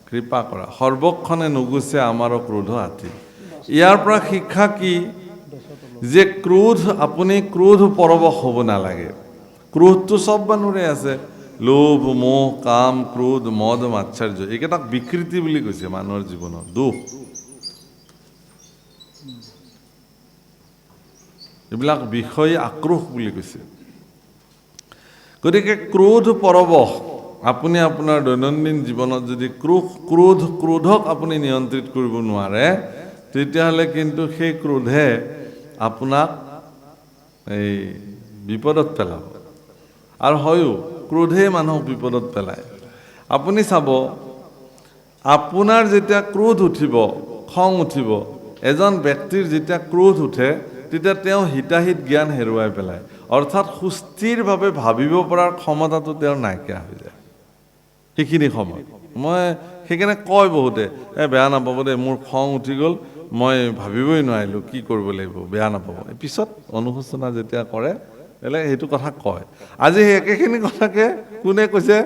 কৃপা কৰা। সৰ্বক্ষণে নুগুচে আমাৰো ক্ৰোধ হাতী। ইয়াৰ পৰা শিক্ষা কি? যে ক্ৰোধ, আপুনি ক্ৰোধ পৰৱশ হ'ব নালাগে। ক্ৰোধটো চব মানুহৰে আছে, লোভ, মোহ, কাম, ক্ৰোধ, মদ, মাৎসৰ্য, এইকেইটাক বিকৃতি বুলি কৈছে মানুহৰ জীৱনৰ দুখ। এইবিলাক বিষয় আক্ৰোশ বুলি কৈছে। গতিকে ক্ৰোধ পৰৱশ, আপুনি আপোনাৰ দৈনন্দিন জীৱনত যদি ক্ৰোধক আপুনি নিয়ন্ত্ৰিত কৰিব নোৱাৰে, তেতিয়াহ'লে কিন্তু সেই ক্ৰোধে আপোনাক এই বিপদত পেলাব। আৰু হয়ো ক্ৰোধেই মানুহক বিপদত পেলায়। আপুনি চাব, আপোনাৰ যেতিয়া ক্ৰোধ উঠিব, খং উঠিব, এজন ব্যক্তিৰ যেতিয়া ক্ৰোধ উঠে, তেতিয়া তেওঁ হিতাহিত জ্ঞান হেৰুৱাই পেলায়। অৰ্থাৎ সুস্থিৰভাৱে ভাবিব পৰাৰ ক্ষমতাটো তেওঁৰ নাইকিয়া হৈ যায় সেইখিনি সময়ত। মই সেইকাৰণে কয় বহুতে, বেয়া নাপাব দেই, মোৰ খং উঠি গ'ল, মই ভাবিবই নোৱাৰিলোঁ কি কৰিব লাগিব, বেয়া নাপাব। পিছত অনুশোচনা যেতিয়া কৰে, সেইটো কথা কয়। আজি সেই একেখিনি কথাকে কোনে কৈছে?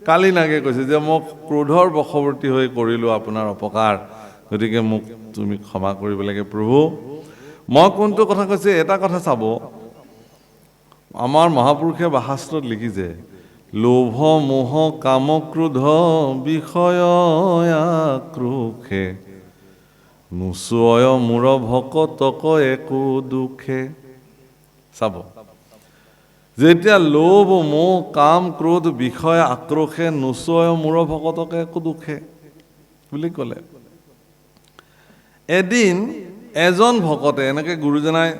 কালি নাগে কৈছে যে মই ক্ৰোধৰ বশৱৰ্তী হৈ কৰিলোঁ আপোনাৰ অপকাৰ, গতিকে মোক তুমি ক্ষমা কৰিব লাগে প্ৰভু। মই কোনটো কথা কৈছে, এটা কথা চাব, আমাৰ মহাপুৰুষে বাশাস্ত্ৰত লিখিছে, লোভ মোহ কাম ক্ৰোধ বিষয় আক্ৰোশে, নোচোয় মূৰ ভকতক একো দুখে। চাব, যেতিয়া লোভ মোহ কাম ক্ৰোধ বিষয় আক্ৰোশে, নোচোয় মূৰ ভকতক একো দুখে বুলি ক'লে। এদিন এজন ভকতে, এনেকে গুৰুজনাই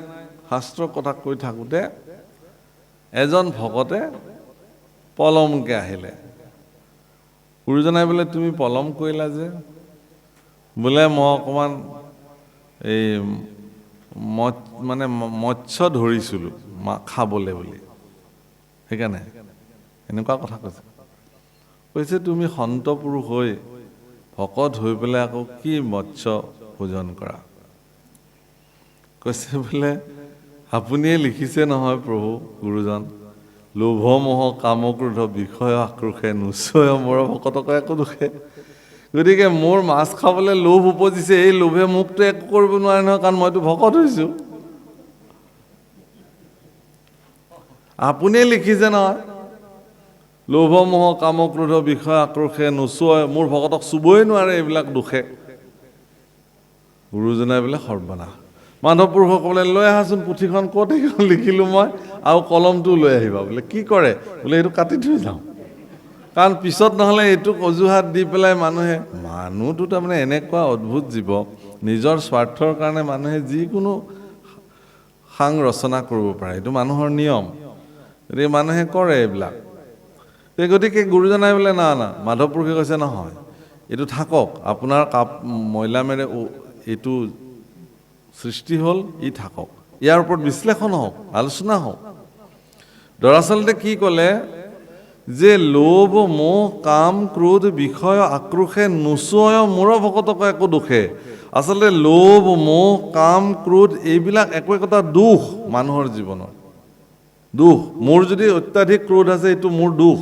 শাস্ত্ৰৰ কথা কৈ থাকোঁতে, এজন ভকতে পলমকে আহিলে। গুৰুজনাই বোলে তুমি পলম কৰিলা যে? বোলে মই অকণমান এই মৎস্য ধৰিছিলোঁ খাবলৈ বুলি, সেইকাৰণে এনেকুৱা কথা কৈছে। কৈছে তুমি সন্ত পুৰুষ হৈ, ভকত হৈ পেলাই আকৌ কি মৎস্য ভোজন কৰা? কৈছে বোলে আপুনিয়ে লিখিছে নহয় প্ৰভু গুৰুজন, লোভ মোহ কাম ক্ৰোধ বিষয় আক্ৰোশে, নোচোয় মূৰ ভকতক একো দুখে। গতিকে মোৰ মাছ খাবলৈ লোভ উপজিছে, এই লোভে মোকতো একো কৰিব নোৱাৰে নহয়, কাৰণ মইতো ভকত হৈছোঁ। আপুনিয়ে লিখিছে নহয়, লোভ মোহ কাম ক্ৰোধ বিষয় আক্ৰোশে, নোচোয়, মোৰ ভকতক চুবই নোৱাৰে এইবিলাক দুখে। গুৰুজনাই বোলে সৰ্বনাশ, মাধৱ পুৰুষসকলে লৈ আহাচোন পুথিখন, ক'ত এইখন লিখিলোঁ মই, আৰু কলমটো লৈ আহিবা। বোলে কি কৰে? বোলে এইটো কাটি থৈ যাওঁ, কাৰণ পিছত নহ'লে এইটোক অজুহাত দি পেলাই মানুহটো তাৰমানে এনেকুৱা অদ্ভুত জীৱ, নিজৰ স্বাৰ্থৰ কাৰণে মানুহে যিকোনো সাং ৰচনা কৰিব পাৰে, এইটো মানুহৰ নিয়ম। গতিকে মানুহে কৰে এইবিলাক। গতিকে গুৰুজনাই বোলে না, মাধৱ পুৰুষে কৈছে নহয়, এইটো থাকক, আপোনাৰ মৈলামেৰে এইটো সৃষ্টি হ'ল, ই থাকক, ইয়াৰ ওপৰত বিশ্লেষণ হওক, আলোচনা হওক। দৰাচলতে কি ক'লে যে লোভ মোহ কাম ক্ৰোধ বিষয় আক্ৰোশে নোচোয় মোৰ ভকতক একো দোষে। আচলতে লোভ মোহ কাম ক্ৰোধ এইবিলাক একো একোটা দুখ মানুহৰ জীৱনত, দুখ। মোৰ যদি অত্যাধিক ক্ৰোধ আছে এইটো মোৰ দুখ,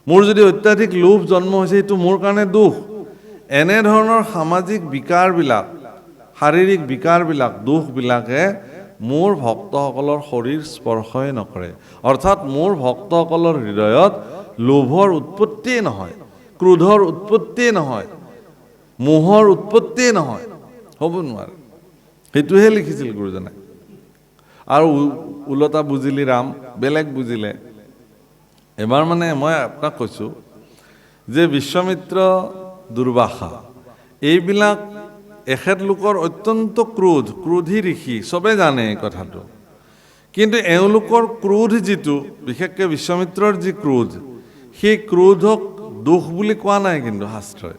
মোৰ যদি অত্যাধিক লোভ জন্ম হৈছে এইটো মোৰ কাৰণে দুখ। এনেধৰণৰ সামাজিক বিকাৰবিলাক, শাৰীৰিক বিকাৰবিলাক, দুখবিলাকে মোৰ ভক্তসকলৰ শৰীৰ স্পৰ্শই নকৰে। অৰ্থাৎ মোৰ ভক্তসকলৰ হৃদয়ত লোভৰ উৎপত্তিয়ে নহয়, ক্ৰোধৰ উৎপত্তিয়ে নহয়, মোহৰ উৎপত্তিয়ে নহয়, হ'ব নোৱাৰে। সেইটোহে লিখিছিল গুৰুজনে। আৰু ওলটা বুজিলি ৰাম, বেলেগ বুজিলে। এবাৰ মানে মই আপোনাক কৈছোঁ যে বিশ্বামিত্ৰ, দুৰ্বাসা এইবিলাক এখেতলোকৰ অত্যন্ত ক্ৰোধী ঋষি, চবে জানে এই কথাটো। কিন্তু এওঁলোকৰ ক্ৰোধ যিটো, বিশেষকৈ বিশ্বামিত্ৰৰ যি ক্ৰোধ, সেই ক্ৰোধক দোষ বুলি কোৱা নাই কিন্তু শাস্ত্ৰই।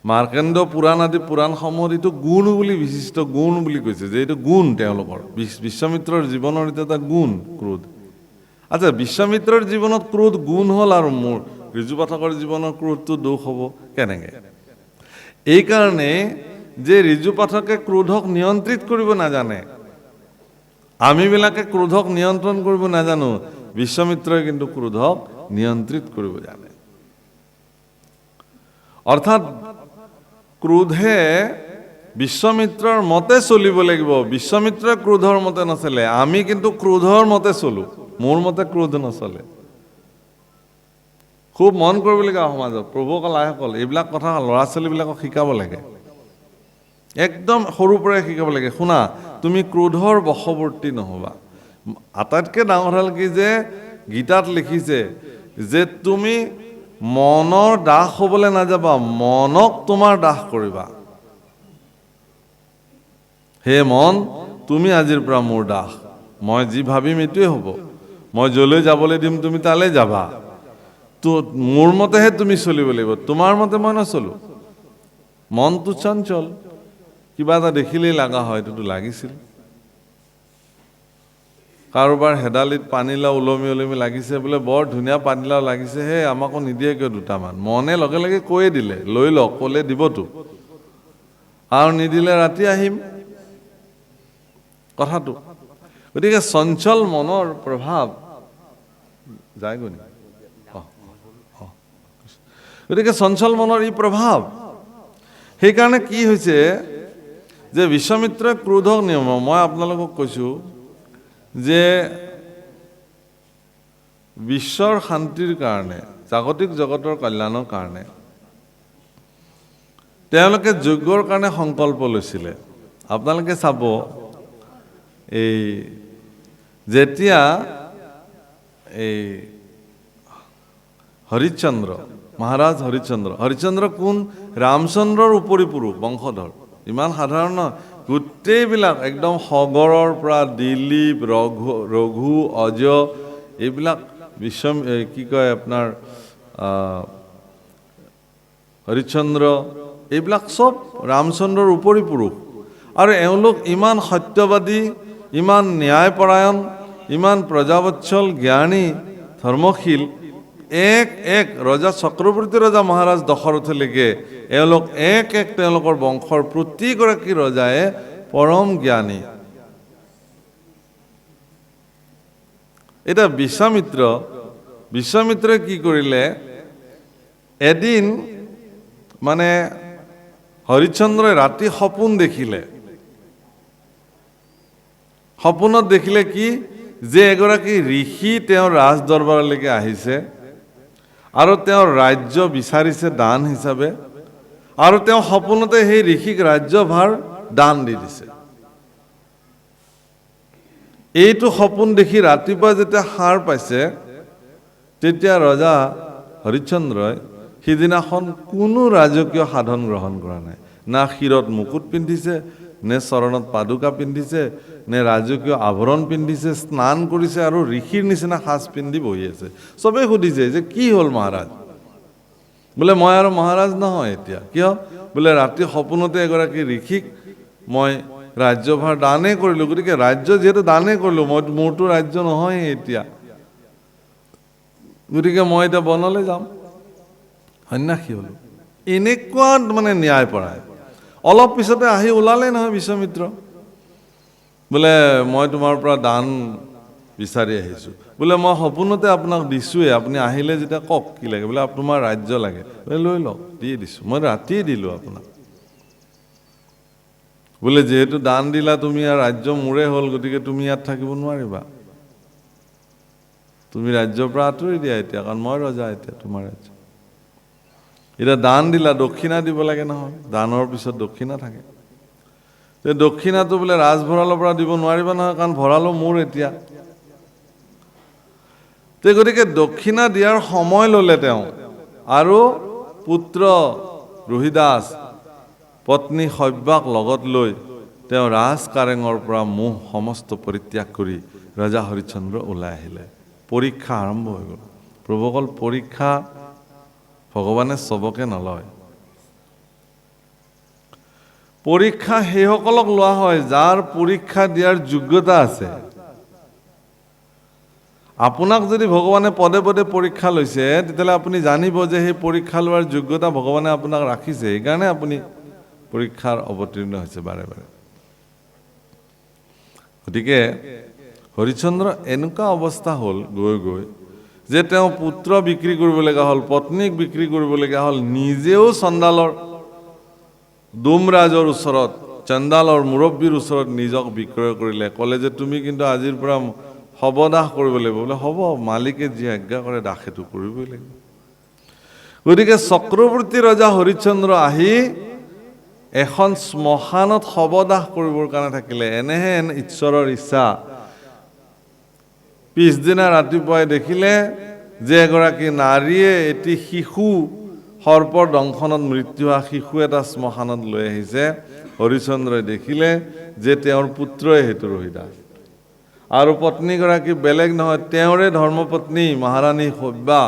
মাৰ্কেণ্ড পুৰাণ আদি পুৰাণসমূহত এইটো গুণ বুলি, বিশিষ্ট গুণ বুলি কৈছে, যে এইটো গুণ তেওঁলোকৰ। বিশ্বামিত্ৰৰ জীৱনৰ এইটো এটা গুণ, ক্ৰোধ। আচ্ছা, বিশ্বামিত্ৰৰ জীৱনত ক্ৰোধ গুণ হ'ল আৰু মোৰ ঋজু পাঠকৰ জীৱনৰ ক্ৰোধটো দোষ হ'ব কেনেকৈ? এইকাৰণে যে ঋজু পাঠকে ক্ৰোধক নিয়ন্ত্ৰিত কৰিব নাজানে, আমিবিলাকে ক্ৰোধক নিয়ন্ত্ৰণ কৰিব নাজানো, বিশ্বামিত্ৰই কিন্তু ক্ৰোধক নিয়ন্ত্ৰিত কৰিব জানে। অৰ্থাৎ ক্ৰোধে বিশ্বামিত্ৰৰ মতে চলিব লাগিব, বিশ্বামিত্ৰই ক্ৰোধৰ মতে নচলে। আমি কিন্তু ক্ৰোধৰ মতে চলো, মোৰ মতে ক্ৰোধ নচলে। খুব মন কৰিবলগীয়া সমাজত প্ৰভুসকল, আইসকল, এইবিলাক কথা ল'ৰা ছোৱালীবিলাকক শিকাব লাগে, একদম সৰুৰ পৰাই শিকাব লাগে। শুনা, তুমি ক্ৰোধৰ বশৱৰ্তী নহ'বা। আটাইতকৈ ডাঙৰ হ'ল কি যে গীতাত লিখিছে যে তুমি মনৰ দাস হ'বলৈ নাযাবা, মনক তোমাৰ দাস কৰিবা। হে মন, তুমি আজিৰ পৰা মোৰ দাস, মই যি ভাবিম এইটোৱে হ'ব, মই যলৈ যাবলৈ দিম তুমি তালৈ যাবা, তো মোৰ মতেহে তুমি চলিব লাগিব, তোমাৰ মতে মই নচলোঁ। মনটো চঞ্চল, কিবা এটা দেখিলেই লগা হয়, এইটোতো লাগিছিল। কাৰোবাৰ হেদালিত পানীলাও ওলমি ওলমি লাগিছে, বোলে বৰ ধুনীয়া পানীলাও লাগিছে, হে আমাকো নিদিয়ে কিয় দুটামান? মনে লগে লগে কৈয়ে দিলে, লৈ লওক, ক'লে দিবতো, আৰু নিদিলে ৰাতি আহিম কথাটো। গতিকে চঞ্চল মনৰ প্ৰভাৱ যায়গৈ নি? গতিকে চঞ্চল মনৰ ই প্ৰভাৱ। সেইকাৰণে কি হৈছে যে বিশ্বামিত্ৰই ক্ৰোধক নিয়ম, মই আপোনালোকক কৈছোঁ যে বিশ্বৰ শান্তিৰ কাৰণে, জাগতিক জগতৰ কল্যাণৰ কাৰণে তেওঁলোকে যজ্ঞৰ কাৰণে সংকল্প লৈছিলে। আপোনালোকে চাব, এই যেতিয়া এই হৰিশ্চন্দ্ৰ, মহাৰাজ হৰিশ্চন্দ্ৰ কোন? ৰামচন্দ্ৰৰ উপৰি পুৰুষ, বংশধৰ। ইমান সাধাৰণ নহয়, গোটেইবিলাক একদম সগৰৰ পৰা দিলীপ, ৰঘু, অজ, এইবিলাক কি কয় আপোনাৰ হৰিশ্চন্দ্ৰ, এইবিলাক চব ৰামচন্দ্ৰৰ উপৰি পুৰুষ। আৰু এওঁলোক ইমান সত্যবাদী, ইমান ন্যায়পৰায়ণ, ইমান প্ৰজাবৎসল, জ্ঞানী, ধৰ্মশীল, এক ৰজা, চক্ৰৱৰ্তী ৰজা মহাৰাজ দশৰথলৈকে এওঁলোক এক তেওঁলোকৰ বংশৰ প্ৰতিগৰাকী ৰজায়ে পৰম জ্ঞানী। এতিয়া বিশ্বামিত্ৰই কি কৰিলে, এদিন মানে হৰিশ্চন্দ্ৰই ৰাতি সপোন দেখিলে। সপোনত দেখিলে কি, যে এগৰাকী ঋষি তেওঁৰ ৰাজ দৰবাৰলৈকে আহিছে আৰু তেওঁৰ ৰাজ্য বিচাৰিছে দান হিচাপে, আৰু তেওঁ সপোনতে সেই ঋষিক ৰাজ্যভাৰ দান দি দিছে। এইটো সপোন দেখি ৰাতিপুৱা যেতিয়া সাৰ পাইছে, তেতিয়া ৰজা হৰিশ্চন্দ্ৰই সিদিনাখন কোনো ৰাজকীয় সাধন গ্ৰহণ কৰা নাই। না শিৰত মুকুট পিন্ধিছে, নে চৰণত পাদুকা পিন্ধিছে, নে ৰাজকীয় আভৰণ পিন্ধিছে, স্নান কৰিছে আৰু ঋষিৰ নিচিনা সাজ পিন্ধি বহি আছে। চবেই সুধিছে যে কি হ'ল মহাৰাজ? বোলে মই আৰু মহাৰাজ নহয় এতিয়া। কিয়? বোলে ৰাতি সপোনতে এগৰাকী ঋষিক মই ৰাজ্যভাৰ দানেই কৰিলোঁ, গতিকে ৰাজ্য যিহেতু দানেই কৰিলোঁ, মোৰতো ৰাজ্য নহয় এতিয়া, গতিকে মই এতিয়া বনলৈ যাম, সন্যাসী হ'লোঁ। এনেকুৱা মানে ন্যায় পৰায়ণ। অলপ পিছতে আহি ওলালে নহয় বিশ্বমিত্ৰ, বোলে মই তোমাৰ পৰা দান বিচাৰি আহিছোঁ, বোলে মই সপোনতে আপোনাক দিছোঁৱে, আপুনি আহিলে যেতিয়া কওক কি লাগে, বোলে তোমাৰ ৰাজ্য লাগে, বোলে লৈ লওক, দি দিছোঁ, মই ৰাতিয়ে দিলোঁ আপোনাক। বোলে যিহেতু দান দিলা তুমি, আৰু ৰাজ্য মোৰে হ'ল, গতিকে তুমি ইয়াত থাকিব নোৱাৰিবা, তুমি ৰাজ্যৰ পৰা আঁতৰি দিয়া এতিয়া, কাৰণ মই ৰজা এতিয়া তোমাৰ ৰাজ্য। এতিয়া দান দিলা, দক্ষিণা দিব লাগে নহয়, দানৰ পিছত দক্ষিণা থাকে। দক্ষিণাটো বোলে ৰাজভঁৰালৰ পৰা দিব নোৱাৰিবা নহয়, কাৰণ ভঁৰালো মোৰ এতিয়া। গতিকে দক্ষিণা দিয়াৰ সময় ল'লে তেওঁ, আৰু পুত্ৰ ৰোহিদাস, পত্নী সব্যাক লগত লৈ তেওঁ ৰাজ কাৰেঙৰ পৰা মোহ সমস্ত পৰিত্যাগ কৰি ৰজা হৰিশ্চন্দ্ৰ ওলাই আহিলে। পৰীক্ষা আৰম্ভ হৈ গ'ল। প্ৰভুসকল, পৰীক্ষা ভগৱানে চবকে নলয়। পৰীক্ষা সেইসকলক লোৱা হয় যাৰ পৰীক্ষা দিয়াৰ যোগ্যতা আছে। আপোনাক যদি ভগৱানে পদে পদে পৰীক্ষা লৈছে, তেতিয়াহ'লে আপুনি জানিব যে সেই পৰীক্ষা লোৱাৰ যোগ্যতা ভগৱানে আপোনাক ৰাখিছে, সেইকাৰণে আপুনি পৰীক্ষাৰ অৱতীৰ্ণ হৈছে বাৰে বাৰে। গতিকে হৰিশ্চন্দ্ৰ এনেকুৱা অৱস্থা হ'ল গৈ গৈ যে তেওঁ পুত্ৰ বিক্ৰী কৰিবলগীয়া হ'ল, পত্নীক বিক্ৰী কৰিবলগীয়া হ'ল, নিজেও চণ্ডালৰ ডোমৰাজৰ ওচৰত, চণ্ডালৰ মুৰব্বীৰ ওচৰত নিজক বিক্ৰয় কৰিলে। ক'লে যে তুমি কিন্তু আজিৰ পৰা শৱদাহ কৰিব লাগিব। বোলে হ'ব, মালিকে যি আজ্ঞা কৰে দাসেতো কৰিবই লাগিব। গতিকে চক্ৰৱৰ্তী ৰজা হৰিশ্চন্দ্ৰ আহি এখন শ্মশানত শৱদাহ কৰিবৰ কাৰণে থাকিলে। এনেহেন ঈশ্বৰৰ ইচ্ছা। পিছদিনা ৰাতিপুৱাই দেখিলে যে এগৰাকী নাৰীয়ে এটি শিশু, সৰ্পৰ দংশনত মৃত্যু হোৱা শিশু এটা শ্মশানত লৈ আহিছে। হৰিশ্চন্দ্ৰই দেখিলে যে তেওঁৰ পুত্ৰই সেইটো ৰোহিদাস, আৰু পত্নীগৰাকী বেলেগ নহয়, তেওঁৰে ধৰ্মপত্নী মহাৰাণী সব্যা,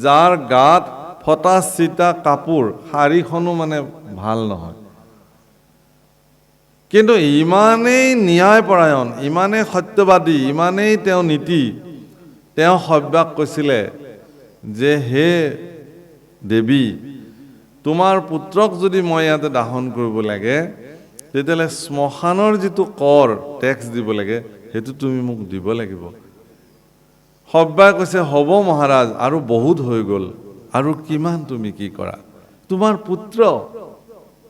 যাৰ গাত ফটা চিটা কাপোৰ, শাৰীখনো মানে ভাল নহয়। কিন্তু ইমানেই ন্যায়পৰায়ণ, ইমানেই সত্যবাদী, ইমানেই তেওঁ নীতি, তেওঁ সব্যাক কৈছিলে যে হে দেৱী, তোমাৰ পুত্ৰক যদি মই ইয়াতে দাহন কৰিব লাগে, তেতিয়াহ'লে শ্মশানৰ যিটো কৰ টেক্স দিব লাগে, সেইটো তুমি মোক দিব লাগিব। সব্যাই কৈছে হ'ব মহাৰাজ, আৰু বহুত হৈ গ'ল, আৰু কিমান তুমি কি কৰা, তোমাৰ পুত্ৰ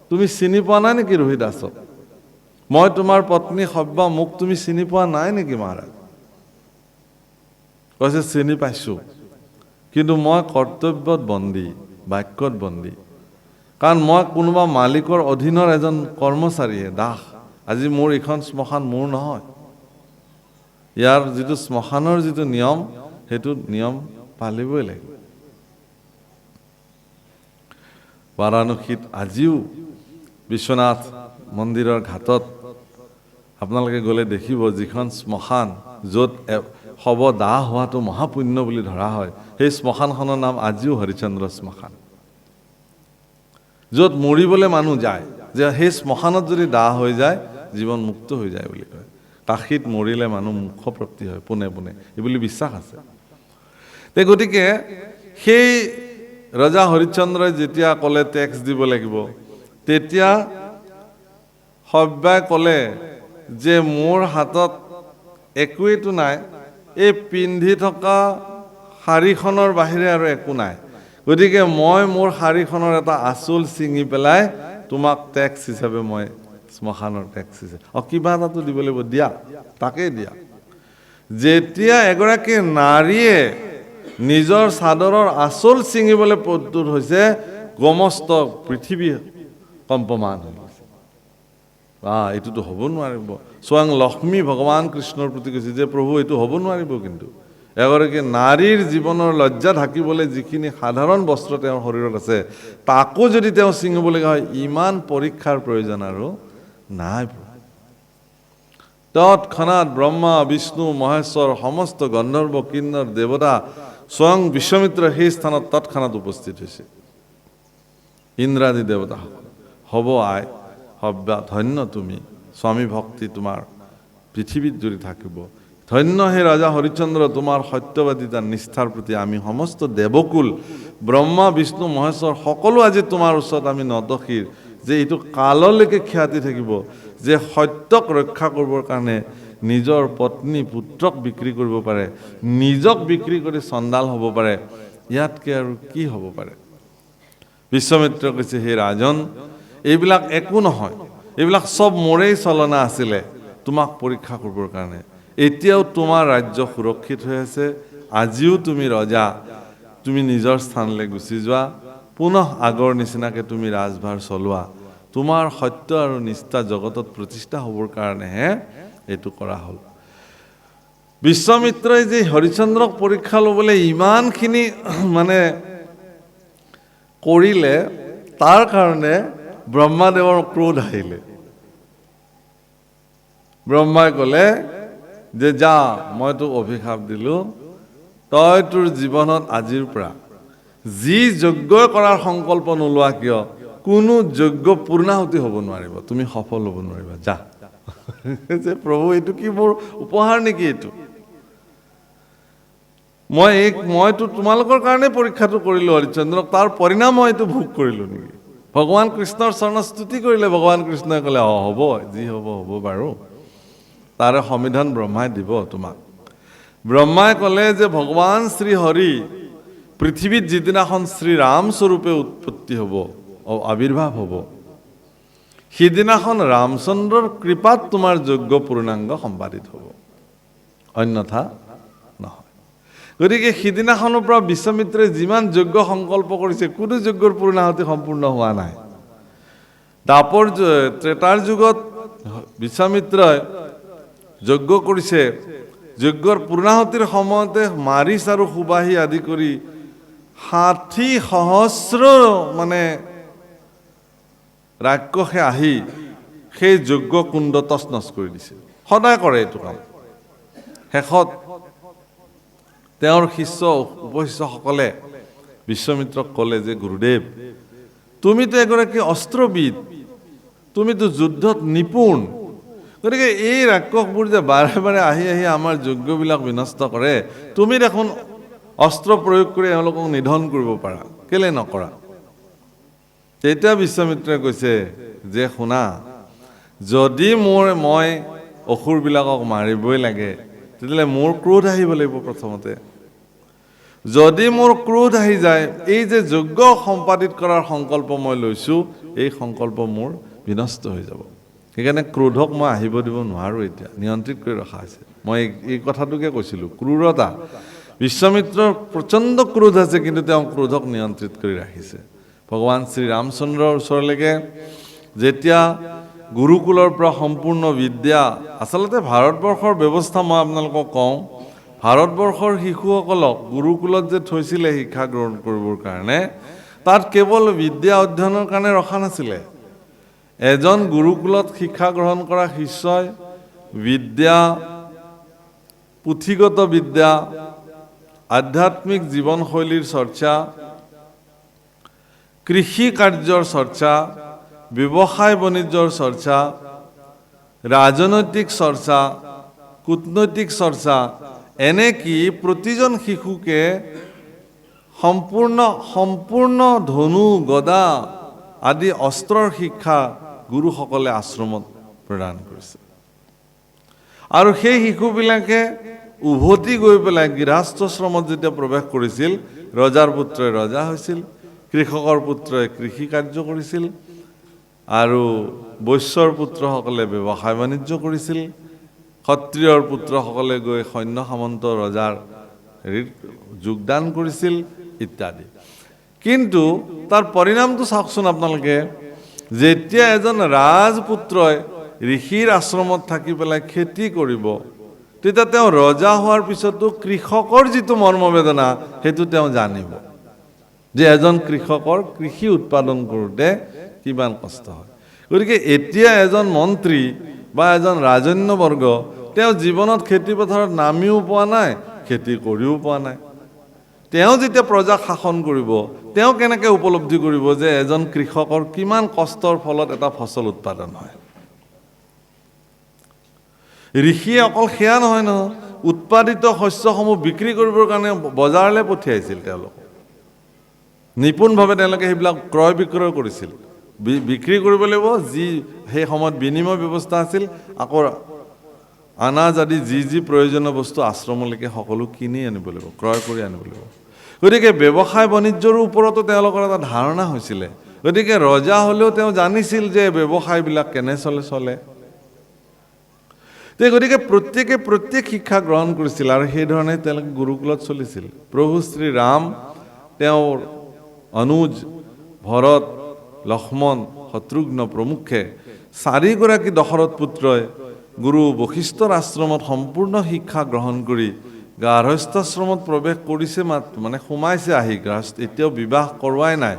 তুমি চিনি পোৱা নাই নেকি ৰোহিদাসক? মই তোমাৰ পত্নী সব্যা, মোক তুমি চিনি পোৱা নাই নেকি মহাৰাজ? কৈছে চিনি পাইছোঁ, কিন্তু মই কৰ্তব্যত বন্দী, বাক্যত বন্দী, কাৰণ মই কোনোবা মালিকৰ অধীনৰ এজন কৰ্মচাৰীয়ে, দাস। আজি মোৰ এইখন শ্মশান মোৰ নহয়, ইয়াৰ যিটো শ্মশানৰ যিটো নিয়ম, সেইটো নিয়ম পালিবই লাগিব। বাৰাণসীত আজিও বিশ্বনাথ মন্দিৰৰ ঘাটত আপোনালোকে গ'লে দেখিব, যিখন শ্মশান য'ত শৱ দাহ হোৱাটো মহাপুণ্য বুলি ধৰা হয়, সেই শ্মশানখনৰ নাম আজিও হৰিশ্চন্দ্ৰ শ্মশান। য'ত মৰিবলৈ মানুহ যায়, যে সেই শ্মশানত যদি দাহ হৈ যায় জীৱন মুক্ত হৈ যায় বুলি কয়। কাশীত মৰিলে মানুহ মোক্ষপ্ৰাপ্তি হয় পোনে পোনে, এই বুলি বিশ্বাস আছে। গতিকে সেই ৰজা হৰিশ্চন্দ্ৰই যেতিয়া ক'লে টেক্স দিব লাগিব, তেতিয়া সব্যাই ক'লে যে মোৰ হাতত একোৱেইটো নাই, এই পিন্ধি থকা শাৰীখনৰ বাহিৰে আৰু একো নাই, গতিকে মই মোৰ শাৰীখনৰ এটা আঁচল ছিঙি পেলাই তোমাক টেক্স হিচাপে, মই শ্মশানৰ টেক্স হিচাপে, কিবা এটাতো দিব লাগিব, দিয়া, তাকেই দিয়া। যেতিয়া এগৰাকী নাৰীয়ে নিজৰ চাদৰৰ আঁচল ছিঙিবলৈ প্ৰস্তুত হৈছে, সমস্ত পৃথিৱী কম্পমান হৈ গৈছে। এইটোতো হ'ব নোৱাৰিব। স্বয়ং লক্ষ্মী ভগৱান কৃষ্ণৰ প্ৰতি কৈছে যে প্ৰভু এইটো হ'ব নোৱাৰিব, কিন্তু এগৰাকী নাৰীৰ জীৱনৰ লজ্জা ঢাকিবলৈ যিখিনি সাধাৰণ বস্ত্ৰ তেওঁৰ শৰীৰত আছে, তাকো যদি তেওঁ ছিঙিবলগীয়া হয়, ইমান পৰীক্ষাৰ প্ৰয়োজন আৰু নাই। তৎক্ষণাৎ ব্ৰহ্মা বিষ্ণু মহেশ্বৰ সমস্ত গন্ধৰ্ব কিন্নৰ দেৱতা স্বয়ং বিশ্বমিত্ৰ সেই স্থানত তৎক্ষণাৎ উপস্থিত হৈছে। ইন্দ্ৰাদি দেৱতা, হ'ব আই সব্যা, ধন্য তুমি, স্বামী ভক্তি তোমাৰ পৃথিৱীত জুৰি থাকিব। ধন্য হে ৰজা হৰিশ্চন্দ্ৰ, তোমাৰ সত্যবাদিতাৰ নিষ্ঠাৰ প্ৰতি আমি সমস্ত দেৱকুল ব্ৰহ্মা বিষ্ণু মহেশ্বৰ সকলো আজি তোমাৰ ওচৰত আমি নতশিৰ, যে এইটো কাললৈকে খ্যাতি থাকিব যে সত্যক ৰক্ষা কৰিবৰ কাৰণে নিজৰ পত্নী পুত্ৰক বিক্ৰী কৰিব পাৰে, নিজক বিক্ৰী কৰি চণ্ডাল হ'ব পাৰে, ইয়াতকৈ আৰু কি হ'ব পাৰে। বিশ্বমিত্ৰ কৈছে, হে ৰাজন, এইবিলাক একো নহয়, এইবিলাক চব মোৰেই চলনা আছিলে তোমাক পৰীক্ষা কৰিবৰ কাৰণে। এতিয়াও তোমাৰ ৰাজ্য সুৰক্ষিত হৈ আছে, আজিও তুমি ৰজা, তুমি নিজৰ স্থানলৈ গুচি যোৱা, পুনঃ আগৰ নিচিনাকৈ তুমি ৰাজভাৰ চলোৱা। তোমাৰ সত্য আৰু নিষ্ঠা জগতত প্ৰতিষ্ঠা হ'বৰ কাৰণেহে এইটো কৰা হ'ল। বিশ্বমিত্ৰই যে হৰিশ্চন্দ্ৰক পৰীক্ষা ল'বলৈ ইমানখিনি মানে কৰিলে, তাৰ কাৰণে ব্ৰহ্মাদেৱৰ ক্ৰোধ আহিলে। ব্ৰহ্মাই ক'লে যে যা, মই তোক অভিশাপ দিলোঁ, তই তোৰ জীৱনত আজিৰ পৰা যি যজ্ঞ কৰাৰ সংকল্প নোলোৱা কিয়, কোনো যজ্ঞ পূৰ্ণাহুতি হ'ব নোৱাৰিব, তুমি সফল হ'ব নোৱাৰিবা, যা। যে প্ৰভু, এইটো কি মোৰ উপহাৰ নেকি? এইটো মইতো তোমালোকৰ কাৰণে পৰীক্ষাটো কৰিলোঁ হৰিশ্চন্দ্ৰক, তাৰ পৰিণাম মই এইটো ভোগ কৰিলোঁ নেকি? ভগৱান কৃষ্ণৰ চৰণত স্তুতি কৰিলে। ভগৱান কৃষ্ণই ক'লে, হ'ব, যি হ'ব হ'ব বাৰু, তাৰে সমিধান ব্ৰহ্মাই দিব তোমাক। ব্ৰহ্মাই ক'লে যে ভগৱান শ্ৰী হৰি পৃথিৱীত যিদিনাখন শ্ৰীৰাম স্বৰূপে উৎপত্তি হ'ব, আবিৰ্ভাৱ হ'ব, সিদিনাখন ৰামচন্দ্ৰৰ কৃপাত তোমাৰ যজ্ঞ পূৰ্ণাংগ সম্পাদিত হ'ব, অন্যথা নহয়। গতিকে সিদিনাখনৰ পৰা বিশ্বমিত্ৰই যিমান যজ্ঞ সংকল্প কৰিছে, কোনো যজ্ঞৰ পূৰ্ণাহুতি সম্পূৰ্ণ হোৱা নাই। ত্ৰেতাৰ যুগত বিশ্বমিত্ৰই যজ্ঞ কৰিছে, যজ্ঞৰ পূৰ্ণাহুতিৰ সময়তে মাৰিচ আৰু সুবাহী আদি কৰি 60,000 মানে ৰাক্ষসে আহি সেই যজ্ঞ কুণ্ড তছনছ কৰি দিছে। সদায় কৰে এইটো কাম। শেষত তেওঁৰ শিষ্য উপশিষ্যসকলে বিশ্বমিত্ৰক ক'লে যে গুৰুদেৱ, তুমিতো এগৰাকী অস্ত্ৰবিদ, তুমিতো যুদ্ধত নিপুণ, গতিকে এই ৰাক্ষসবোৰ যে বাৰে বাৰে আহি আহি আমাৰ যজ্ঞবিলাক বিনষ্ট কৰে, তুমি দেখোন অস্ত্ৰ প্ৰয়োগ কৰি এওঁলোকক নিধন কৰিব পাৰা, কেলে নকৰা? তেতিয়া বিশ্বমিত্ৰই কৈছে যে শুনা, যদি মই অসুৰবিলাকক মাৰিবই লাগে, তেতিয়াহ'লে মোৰ ক্ৰোধ আহিব লাগিব প্ৰথমতে। যদি মোৰ ক্ৰোধ আহি যায়, এই যে যজ্ঞ সম্পাদিত কৰাৰ সংকল্প মই লৈছোঁ, এই সংকল্প মোৰ বিনষ্ট হৈ যাব। সেইকাৰণে ক্ৰোধক মই আহিব দিব নোৱাৰোঁ, এতিয়া নিয়ন্ত্ৰিত কৰি ৰখা হৈছে। মই এই কথাটোকে কৈছিলোঁ, ক্ৰূৰতা। বিশ্বমিত্ৰৰ প্ৰচণ্ড ক্ৰোধ আছে, কিন্তু তেওঁ ক্ৰোধক নিয়ন্ত্ৰিত কৰি ৰাখিছে। ভগৱান শ্ৰীৰামচন্দ্ৰৰ ওচৰলৈকে যেতিয়া গুৰুকুলৰ পৰা সম্পূৰ্ণ বিদ্যা, আচলতে ভাৰতবৰ্ষৰ ব্যৱস্থা মই আপোনালোকক কওঁ, ভাৰতবৰ্ষৰ শিশুসকলক গুৰুকুলত যে থৈছিলে শিক্ষা গ্ৰহণ কৰিবৰ কাৰণে, তাত কেৱল বিদ্যা অধ্যয়নৰ কাৰণে ৰখা নাছিলে। এজন গুৰুকুলত শিক্ষা গ্ৰহণ কৰা শিষ্যই বিদ্যা, পুথিগত বিদ্যা, আধ্যাত্মিক জীৱনশৈলীৰ চৰ্চা, কৃষি কাৰ্যৰ চৰ্চা, ব্যৱসায় বাণিজ্যৰ চৰ্চা, ৰাজনৈতিক চৰ্চা, কূটনৈতিক চৰ্চা, এনেকি প্ৰতিজন শিশুকে সম্পূৰ্ণ ধনু গদা আদি অস্ত্ৰৰ শিক্ষা গুৰুসকলে আশ্ৰমত প্ৰদান কৰিছে। আৰু সেই শিশুবিলাকে উভতি গৈ পেলাই গৃহস্থশ্ৰমত যেতিয়া প্ৰৱেশ কৰিছিল, ৰজাৰ পুত্ৰই ৰজা হৈছিল, কৃষকৰ পুত্ৰই কৃষি কাৰ্য কৰিছিল, আৰু বৈশ্যৰ পুত্ৰসকলে ব্যৱসায় বাণিজ্য কৰিছিল, ক্ষত্ৰিয়ৰ পুত্ৰসকলে গৈ সৈন্য সামন্ত ৰজাৰ হেৰিত যোগদান কৰিছিল ইত্যাদি। কিন্তু তাৰ পৰিণামটো চাওকচোন আপোনালোকে, যেতিয়া এজন ৰাজপুত্ৰই ঋষিৰ আশ্ৰমত থাকি পেলাই খেতি কৰিব, তেতিয়া তেওঁ ৰজা হোৱাৰ পিছতো কৃষকৰ যিটো মৰ্মবেদনা সেইটো তেওঁ জানিব, যে এজন কৃষকৰ কৃষি উৎপাদন কৰোঁতে কিমান কষ্ট হয়। গতিকে এতিয়া এজন মন্ত্ৰী বা এজন ৰাজন্যবৰ্গ, তেওঁ জীৱনত খেতি পথাৰত নামিও পোৱা নাই, খেতি কৰিও পোৱা নাই। তেওঁ যেতিয়া প্ৰজাক শাসন কৰিব, তেওঁ কেনেকৈ উপলব্ধি কৰিব যে এজন কৃষকৰ কিমান কষ্টৰ ফলত এটা ফচল উৎপাদন হয়। ঋষিয়ে অকল সেয়া নহয় নহয়, উৎপাদিত শস্যসমূহ বিক্ৰী কৰিবৰ কাৰণে বজাৰলৈ পঠিয়াইছিল তেওঁলোক। নিপুণভাৱে তেওঁলোকে সেইবিলাক ক্ৰয় বিক্ৰয় কৰিছিল। বিক্ৰী কৰিব লাগিব, যি সেই সময়ত বিনিময় ব্যৱস্থা আছিল, আকৌ আনাজ আদি যি প্ৰয়োজনীয় বস্তু আশ্ৰমলৈকে সকলো কিনি আনিব লাগিব, ক্ৰয় কৰি আনিব লাগিব। গতিকে ব্যৱসায় বাণিজ্যৰ ওপৰতো তেওঁলোকৰ এটা ধাৰণা হৈছিলে। গতিকে ৰজা হ'লেও তেওঁ জানিছিল যে ব্যৱসায়বিলাক কেনে চলে। গতিকে প্ৰত্যেক শিক্ষা গ্ৰহণ কৰিছিল আৰু সেইধৰণে তেওঁলোকে গুৰুকুলত চলিছিল। প্ৰভু শ্ৰীৰাম, তেওঁৰ অনুজ, ভৰত, লক্ষ্মণ, শত্ৰুঘ্ন প্ৰমুখ্যে 4গৰাকী দশৰথ পুত্ৰই গুৰু বশিষ্ঠৰ আশ্ৰমত সম্পূৰ্ণ শিক্ষা গ্ৰহণ কৰি গাৰ্হস্থ্যাশ্ৰমত প্ৰৱেশ কৰিছে, মানে সোমাইছে আহি। এতিয়াও বিবাহ কৰোৱাই নাই।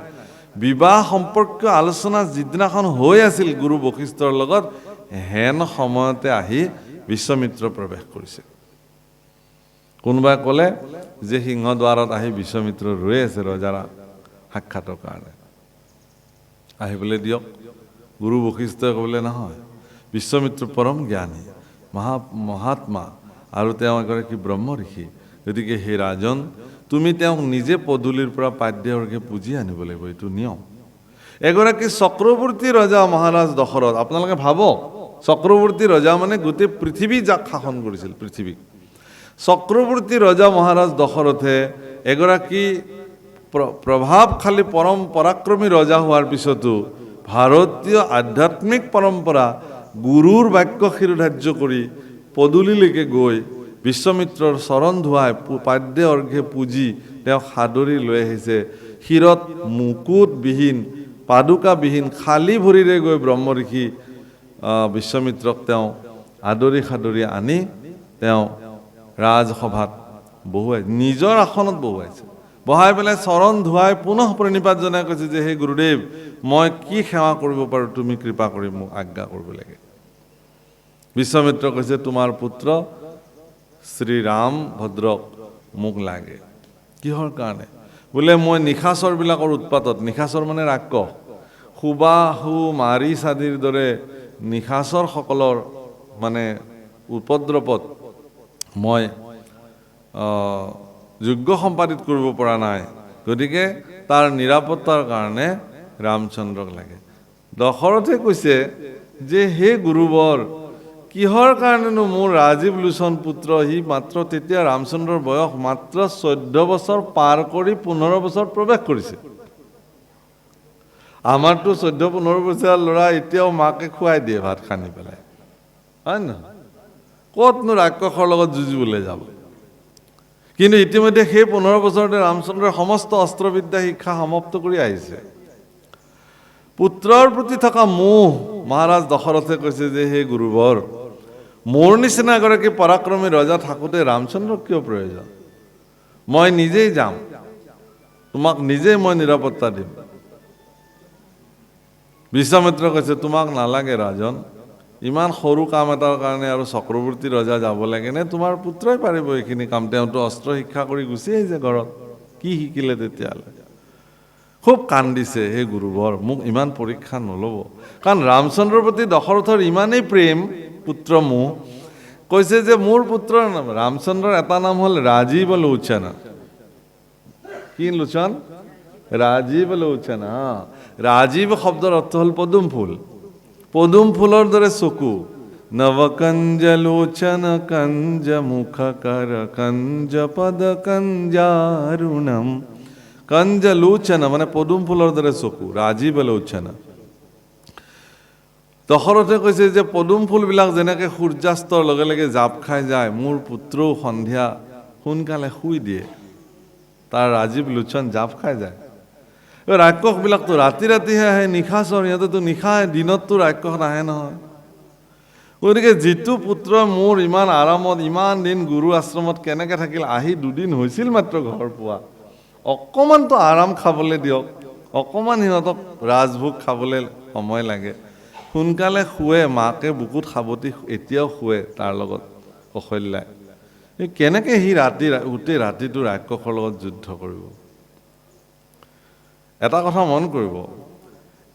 বিবাহ সম্পৰ্কীয় আলোচনা যিদিনাখন হৈ আছিল গুৰু বশিষ্ঠৰ লগত, হেন সময়তে আহি বিশ্বমিত্ৰ প্ৰৱেশ কৰিছে। কোনোবাই ক'লে যে সিংহদ্বাৰত আহি বিশ্বমিত্ৰ ৰৈ আছে ৰজাৰ সাক্ষাতৰ কাৰণে, আহিবলৈ দিয়ক। গুৰু বশিষ্ঠই ক'বলৈ নহয়, বিশ্বমিত্ৰ পৰম জ্ঞানী, মহাত্মা আৰু তেওঁ এগৰাকী ব্ৰহ্ম ঋষি। গতিকে সেই ৰাজন, তুমি তেওঁক নিজে পদূলিৰ পৰা পাদ্যৰ্ঘে পুজি আনিব লাগিব, এইটো নিয়ম। এগৰাকী চক্ৰৱৰ্তী ৰজা মহাৰাজ দশৰথ, আপোনালোকে ভাবক, চক্ৰৱৰ্তী ৰজা মানে গোটেই পৃথিৱী যাক শাসন কৰিছিল, পৃথিৱীক। চক্ৰৱৰ্তী ৰজা মহাৰাজ দশৰথে এগৰাকী প্ৰভাৱশালী পৰম পৰাক্ৰমী ৰজা হোৱাৰ পিছতো ভাৰতীয় আধ্যাত্মিক পৰম্পৰা গুৰুৰ বাক্য শিৰোধাৰ্য কৰি পদূলিলৈকে গৈ বিশ্বমিত্ৰৰ চৰণ ধুৱাই পাদ্য অৰ্ঘ্যে পুজি তেওঁক সাদৰি লৈ আহিছে। শিৰত মুকুটবিহীন, পাদুকাবিহীন খালী ভৰিৰে গৈ ব্ৰহ্ম ঋষি বিশ্বমিত্ৰক তেওঁ আদৰি সাদৰি আনি তেওঁ ৰাজসভাত বহুৱাই, নিজৰ আসনত বহুৱাইছে। বহাই পেলাই চৰণ ধুৱাই পুনঃ প্ৰণিপাত জনাই কৈছে যে হে গুৰুদেৱ, মই কি সেৱা কৰিব পাৰোঁ, তুমি কৃপা কৰি মোক আজ্ঞা কৰিব লাগে। বিশ্বমিত্ৰ কৈছে, তোমাৰ পুত্ৰ শ্ৰীৰাম ভদ্ৰক মোক লাগে। কিহৰ কাৰণে? বোলে মই নিশাচৰবিলাকৰ উৎপাতত, নিশাচৰ মানে ৰাক্ষস, সুবাহু মাৰিচ আদিৰ দৰে নিশাচৰসকলৰ মানে উপদ্ৰৱত মই যোগ্য সম্পাদিত কৰিব পৰা নাই। গতিকে তাৰ নিৰাপত্তাৰ কাৰণে ৰামচন্দ্ৰক লাগে। দশৰথে কৈছে যে হে গুৰুবৰ, কিহৰ কাৰণেনো মোৰ ৰাজীৱ লোচন পুত্ৰ, সি মাত্ৰ তেতিয়া ৰামচন্দ্ৰৰ বয়স মাত্ৰ 14 বছৰ পাৰ কৰি 15 বছৰ প্ৰৱেশ কৰিছে। আমাৰতো 14-15 বছৰীয়া ল'ৰা এতিয়াও মাকে খুৱাই দিয়ে ভাত সানি পেলাই, হয় নহয়? ক'তনো ৰাক্ষসৰ লগত যুঁজিবলৈ যাব? কিন্তু ইতিমধ্যে সেই 15 বছৰতে ৰামচন্দ্ৰৰ সমস্ত অস্ত্ৰবিদ্যা শিক্ষা সমাপ্ত কৰি আহিছে। পুত্ৰৰ প্ৰতি থকা মোহ মহাৰাজ দশৰথে কৈছে যে হে গুৰুবৰ, মোৰ নিচিনা এগৰাকী পৰাক্ৰমী ৰজা থাকোঁতে ৰামচন্দ্ৰক কিয় প্ৰয়োজন? মই নিজেই যাম, তোমাক নিজেই মই নিৰাপত্তা দিম। বিশ্বমিত্ৰ কৈছে, তোমাক নালাগে ৰাজন, ইমান সৰু কাম এটাৰ কাৰণে আৰু চক্ৰৱৰ্তী ৰজা যাব লাগে নে? তোমাৰ পুত্ৰই পাৰিব এইখিনি কাম। তেওঁতো অস্ত্ৰ শিক্ষা কৰি গুচি আহিছে ঘৰত, কি শিকিলে তেতিয়াহ'লে? খুব কান্দিছে, হে গুৰুবৰ, মোক ইমান পৰীক্ষা নল'ব। কাৰণ ৰামচন্দ্ৰৰ প্ৰতি দশৰথৰ ইমানেই প্ৰেম, পুত্ৰ মোহ, কৈছে যে মোৰ পুত্ৰৰ নাম ৰামচন্দ্ৰৰ এটা নাম হ'ল ৰাজীৱ লোচন। কি লোচন? ৰাজীৱ লোচন। ৰাজীৱ শব্দৰ অৰ্থ হ'ল পদুম ফুল। পদুম ফুলৰ দৰে চকু। নৱকঞ্জ লোচন কঞ্জ মুখ কৰ কঞ্জ পদ কঞ্জাৰুণম। কঞ্জ লোচন মানে পদুম ফুলৰ দৰে চকু, ৰাজীৱ লোচন। দশৰথে কৈছে যে পদুম ফুলবিলাক যেনেকৈ সূৰ্যাস্তৰ লগে লগে জাপ খাই যায়, মোৰ পুত্ৰও সন্ধিয়া সোনকালে শুই দিয়ে, তাৰ ৰাজীৱ লোচন জাপ খাই যায়। ৰাক্ষসবিলাকতো ৰাতি ৰাতিহে আহে, নিশাচৰ, সিহঁতেতো নিশাই, দিনততো ৰাক্ষস নাহে নহয়। গতিকে যিটো পুত্ৰ মোৰ ইমান আৰামত ইমান দিন গুৰু আশ্ৰমত কেনেকৈ থাকিল, আহি 2 দিন হৈছিল মাত্ৰ ঘৰ পোৱা, অকণমানতো আৰাম খাবলৈ দিয়ক, অকণমান সিহঁতক ৰাজভোগ খাবলৈ সময় লাগে। সোনকালে শুৱে, মাকে বুকুত সাৱটি এতিয়াও শুৱে তাৰ লগত কৌশল্যাই। কেনেকৈ সি গোটেই ৰাতিটো ৰাক্ষসৰ লগত যুদ্ধ কৰিব? এটা কথা মন কৰিব,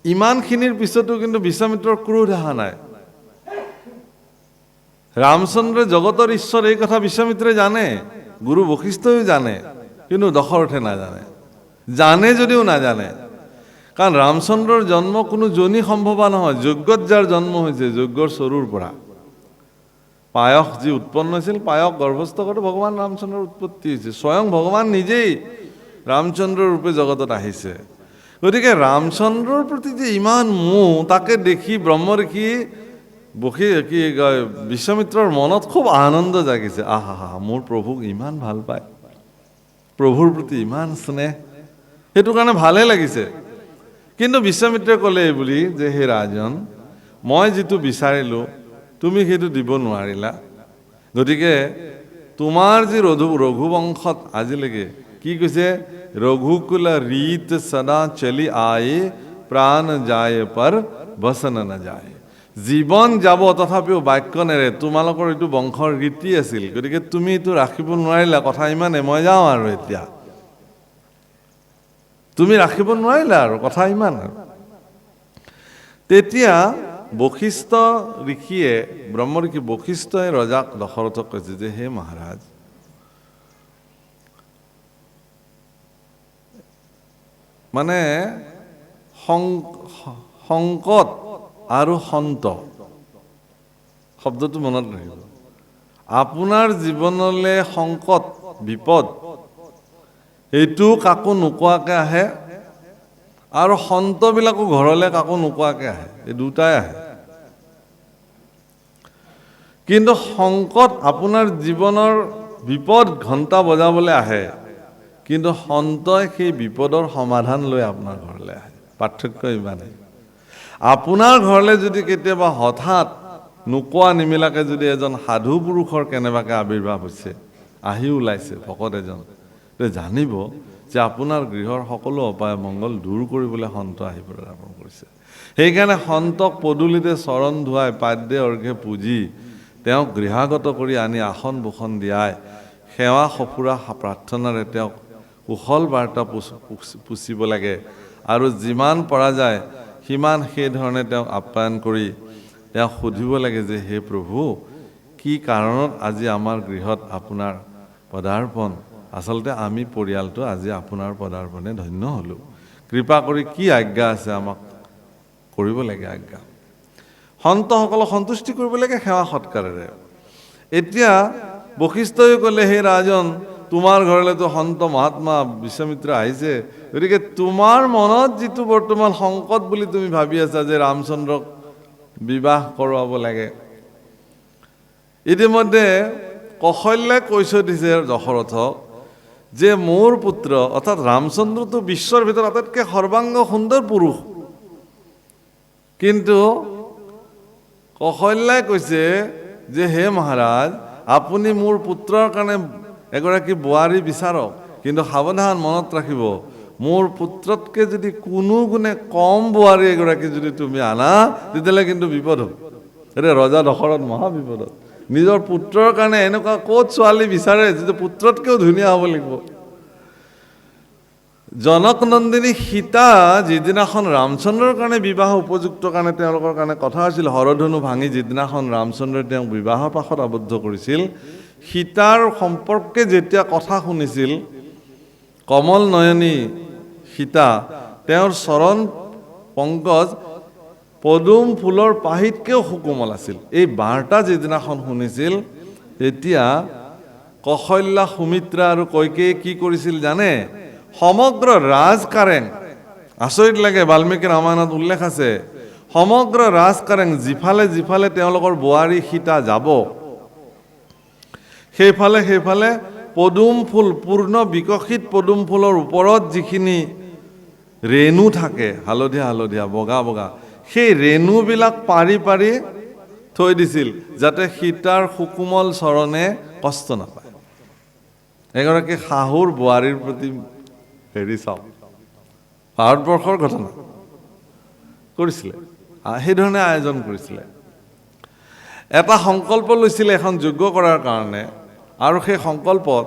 ইমানখিনিৰ পিছতো কিন্তু বিশ্বমিত্ৰৰ ক্ৰোধ অহা নাই। ৰামচন্দ্ৰ জগতৰ ঈশ্বৰ এই কথা বিশ্বামিত্ৰে জানে, গুৰু বশিষ্ঠইও জানে, কিন্তু দশৰথে নাজানে। জানে যদিও নাজানে, কাৰণ ৰামচন্দ্ৰৰ জন্ম কোনো জনী সম্ভৱা নহয়। যজ্ঞত যাৰ জন্ম হৈছে, যজ্ঞৰ চৰুৰ পৰা পায়স যি উৎপন্ন হৈছিল, পায়স গৰ্ভস্থ কৰি ভগৱান ৰামচন্দ্ৰৰ উৎপত্তি হৈছে। স্বয়ং ভগৱান নিজেই ৰামচন্দ্ৰৰ ৰূপে জগতত আহিছে। গতিকে ৰামচন্দ্ৰৰ প্ৰতি যে ইমান মোহ, তাকে দেখি ব্ৰহ্ম ঋষি বিশ্বামিত্ৰৰ মনত খুব আনন্দ জাগিছে। আহা, মোৰ প্ৰভুক ইমান ভাল পায়, প্ৰভুৰ প্ৰতি ইমান স্নেহ, সেইটো কাৰণে ভালে লাগিছে। কিন্তু বিশ্বামিত্ৰে ক'লে এই বুলি যে, হে ৰাজন, মই যিটো বিচাৰিলোঁ তুমি সেইটো দিব নোৱাৰিলা। গতিকে তোমাৰ যি ৰঘুবংশত আজিলৈকে কি কৈছে, ৰঘুকুল ৰীত সদা চলি আয়ে, প্ৰাণ যায় পৰ বচন নাযায়। জীৱন যাব তথাপিও বাক্য নেৰে, তোমালোকৰ এইটো বংশৰ ৰীতি আছিল। গতিকে তুমি এইটো ৰাখিব নোৱাৰিলা, কথা ইমানে, মই যাওঁ আৰু এতিয়া। তুমি ৰাখিব নোৱাৰিলা আৰু, কথা ইমান আৰু। তেতিয়া বশিষ্ঠ ঋষিয়ে, ব্ৰহ্ম ঋষি বশিষ্ঠই ৰজাক দশৰথক কৈছে যে, হে মহাৰাজ, মানে সংকট আৰু সন্ত শব্দটো মনত ৰাখিব। আপোনাৰ জীৱনলৈ সংকট বিপদ এইটো কাকো নোকোৱাকে আহে, আৰু সন্তবিলাকো ঘৰলৈ কাকো নোকোৱাকে আহে, এই দুটাই আহে। কিন্তু সংকট আপোনাৰ জীৱনৰ বিপদ ঘণ্টা বজাবলৈ আহে, কিন্তু সন্তই সেই বিপদৰ সমাধান লৈ আপোনাৰ ঘৰলৈ আহে। পাৰ্থক্য ইমানেই। আপোনাৰ ঘৰলৈ যদি কেতিয়াবা হঠাৎ নোকোৱা নিমিলাকে যদি এজন সাধু পুৰুষৰ কেনেবাকৈ আৱিৰ্ভাৱ হৈছে, আহি ওলাইছে ভকত এজন, জানিব যে আপোনাৰ গৃহৰ সকলো অপায় মংগল দূৰ কৰিবলৈ সন্ত আহি পদাৰ্পণ কৰিছে। সেইকাৰণে সন্তক পদূলিতে চৰণ ধুৱাই পাদ্যে অৰ্ঘ্যে পূজি তেওঁক গৃহাগত কৰি আনি আসন বোষণ দিয়াই সেৱা সফুৰা প্ৰাৰ্থনাৰে তেওঁক কুশল বাৰ্তা পুচিব লাগে, আৰু যিমান পৰা যায় সিমান সেইধৰণে তেওঁক আপ্যায়ন কৰি তেওঁক সুধিব লাগে যে, হে প্ৰভু, কি কাৰণত আজি আমাৰ গৃহত আপোনাৰ পদাৰ্পণ? আচলতে আমি পৰিয়ালটো আজি আপোনাৰ পদাৰ্পণে ধন্য হ'লোঁ। কৃপা কৰি কি আজ্ঞা আছে আমাক কৰিব লাগে আজ্ঞা। সন্তসকলক সন্তুষ্টি কৰিব লাগে সেৱা সৎকাৰেৰে। এতিয়া বশিষ্ঠই ক'লে, হে ৰাজন, তোমাৰ ঘৰলৈতো সন্ত মহাত্মা বিশ্বামিত্ৰ আহিছে, গতিকে তোমাৰ মনত যিটো বৰ্তমান সংকট বুলি তুমি ভাবি আছা যে ৰামচন্দ্ৰক বিবাহ কৰোৱাব লাগে, ইতিমধ্যে কৌশল্যাই কৈ থৈ দিছে দশৰথক যে মোৰ পুত্ৰ, অৰ্থাৎ ৰামচন্দ্ৰটো বিশ্বৰ ভিতৰত আটাইতকৈ সৰ্বাংগ সুন্দৰ পুৰুষ, কিন্তু কৌশল্যাই কৈছে যে, হে মহাৰাজ, আপুনি মোৰ পুত্ৰৰ কাৰণে এগৰাকী বোৱাৰী বিচাৰক, কিন্তু সাৱধান, মনত ৰাখিব, মোৰ পুত্ৰতকৈ যদি কোনো গুণে কম বোৱাৰী এগৰাকী যদি তুমি আনা, তেতিয়াহ'লে কিন্তু বিপদ হ'ব। এতিয়া ৰজা দশৰথ মহা বিপদত। নিজৰ পুত্ৰৰ কাৰণে এনেকুৱা ক'ত ছোৱালী বিচাৰে যিটো পুত্ৰতকৈও ধুনীয়া হ'ব লাগিব। জনক নন্দিনী সীতা যিদিনাখন ৰামচন্দ্ৰৰ কাৰণে বিবাহ উপযুক্ত কাৰণে তেওঁলোকৰ কাৰণে কথা হৈছিল, হৰধনু ভাঙি যিদিনাখন ৰামচন্দ্ৰই তেওঁক বিবাহৰ পাশত আবদ্ধ কৰিছিল, সীতাৰ সম্পৰ্কে যেতিয়া কথা শুনিছিল কমল নয়নী সীতা, তেওঁৰ চৰণ পংকজ পদুম ফুলৰ পাহিতকৈও সুকোমল আছিল। এই বাৰ্তা যিদিনাখন শুনিছিল, তেতিয়া কৌশল্যা, সুমিত্ৰা আৰু কৈকেয়ী কি কৰিছিল জানে? সমগ্ৰ ৰাজকাৰেং, আচৰিত লাগে, বাল্মীকি ৰামায়ণত উল্লেখ আছে, সমগ্ৰ ৰাজকাৰেং যিফালে যিফালে তেওঁলোকৰ বোৱাৰী সীতা যাব, সেইফালে পদুম ফুল, পূৰ্ণ বিকশিত পদুম ফুলৰ ওপৰত যিখিনি ৰেণু থাকে, হালধীয়া হালধীয়া, বগা বগা, সেই ৰেণুবিলাক পাৰি পাৰি থৈ দিছিল, যাতে সীতাৰ সুকোমল চৰণে কষ্ট নাপায়। এগৰাকী শাহুৰ বোৱাৰীৰ প্ৰতি হেৰি চাওক, ভাৰতবৰ্ষৰ ঘটনা কৰিছিলে, সেইধৰণে আয়োজন কৰিছিলে। এটা সংকল্প লৈছিলে এখন যজ্ঞ কৰাৰ কাৰণে, আৰু সেই সংকল্পত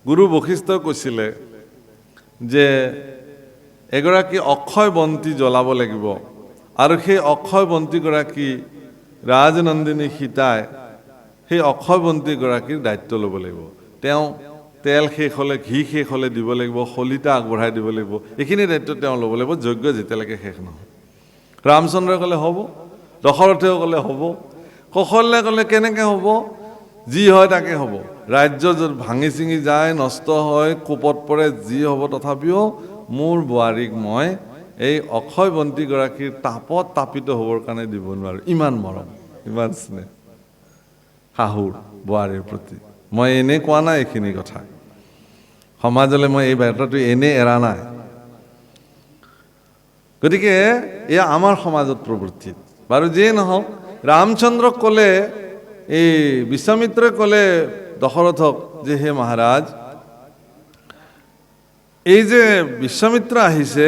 গুৰু বশিষ্ঠই কৈছিলে যে এগৰাকী অক্ষয় বন্তি জ্বলাব লাগিব, আৰু সেই অক্ষয় বন্তিগৰাকী ৰাজনন্দিনী সীতাই সেই অক্ষয় বন্তিগৰাকীৰ দায়িত্ব ল'ব লাগিব। তেওঁ তেল শেষ হ'লে, ঘি শেষ হ'লে দিব লাগিব, শলিতা আগবঢ়াই দিব লাগিব। এইখিনি দায়িত্ব তেওঁ ল'ব লাগিব যজ্ঞ যেতিয়ালৈকে শেষ নহয়। ৰামচন্দ্ৰই ক'লে হ'ব, দশৰথেও ক'লে হ'ব, কৌশল্যই ক'লে কেনেকৈ হ'ব? যি হয় তাকে হ'ব। ৰাজ্য যদি ভাঙি চিঙি যায়, নষ্ট হয়, কোপত পৰে, যি হ'ব, তথাপিও মোৰ বোৱাৰীক মই এই অক্ষয় বন্তিগৰাকীৰ তাপত তাপিত হ'বৰ কাৰণে দিব নোৱাৰোঁ। ইমান মৰম, ইমান স্নেহ শাহুৰ বোৱাৰীৰ প্ৰতি। মই এনেই কোৱা নাই এইখিনি কথা, সমাজলৈ মই এই বাৰ্তাটো এনেই এৰা নাই। গতিকে এয়া আমাৰ সমাজত প্ৰবৃত্তি। বাৰু যিয়ে নহওক, ৰামচন্দ্ৰক ক'লে, এই বিশ্বামিত্ৰই ক'লে দশৰথক যে হে মহাৰাজ, এই যে বিশ্বামিত্ৰ আহিছে,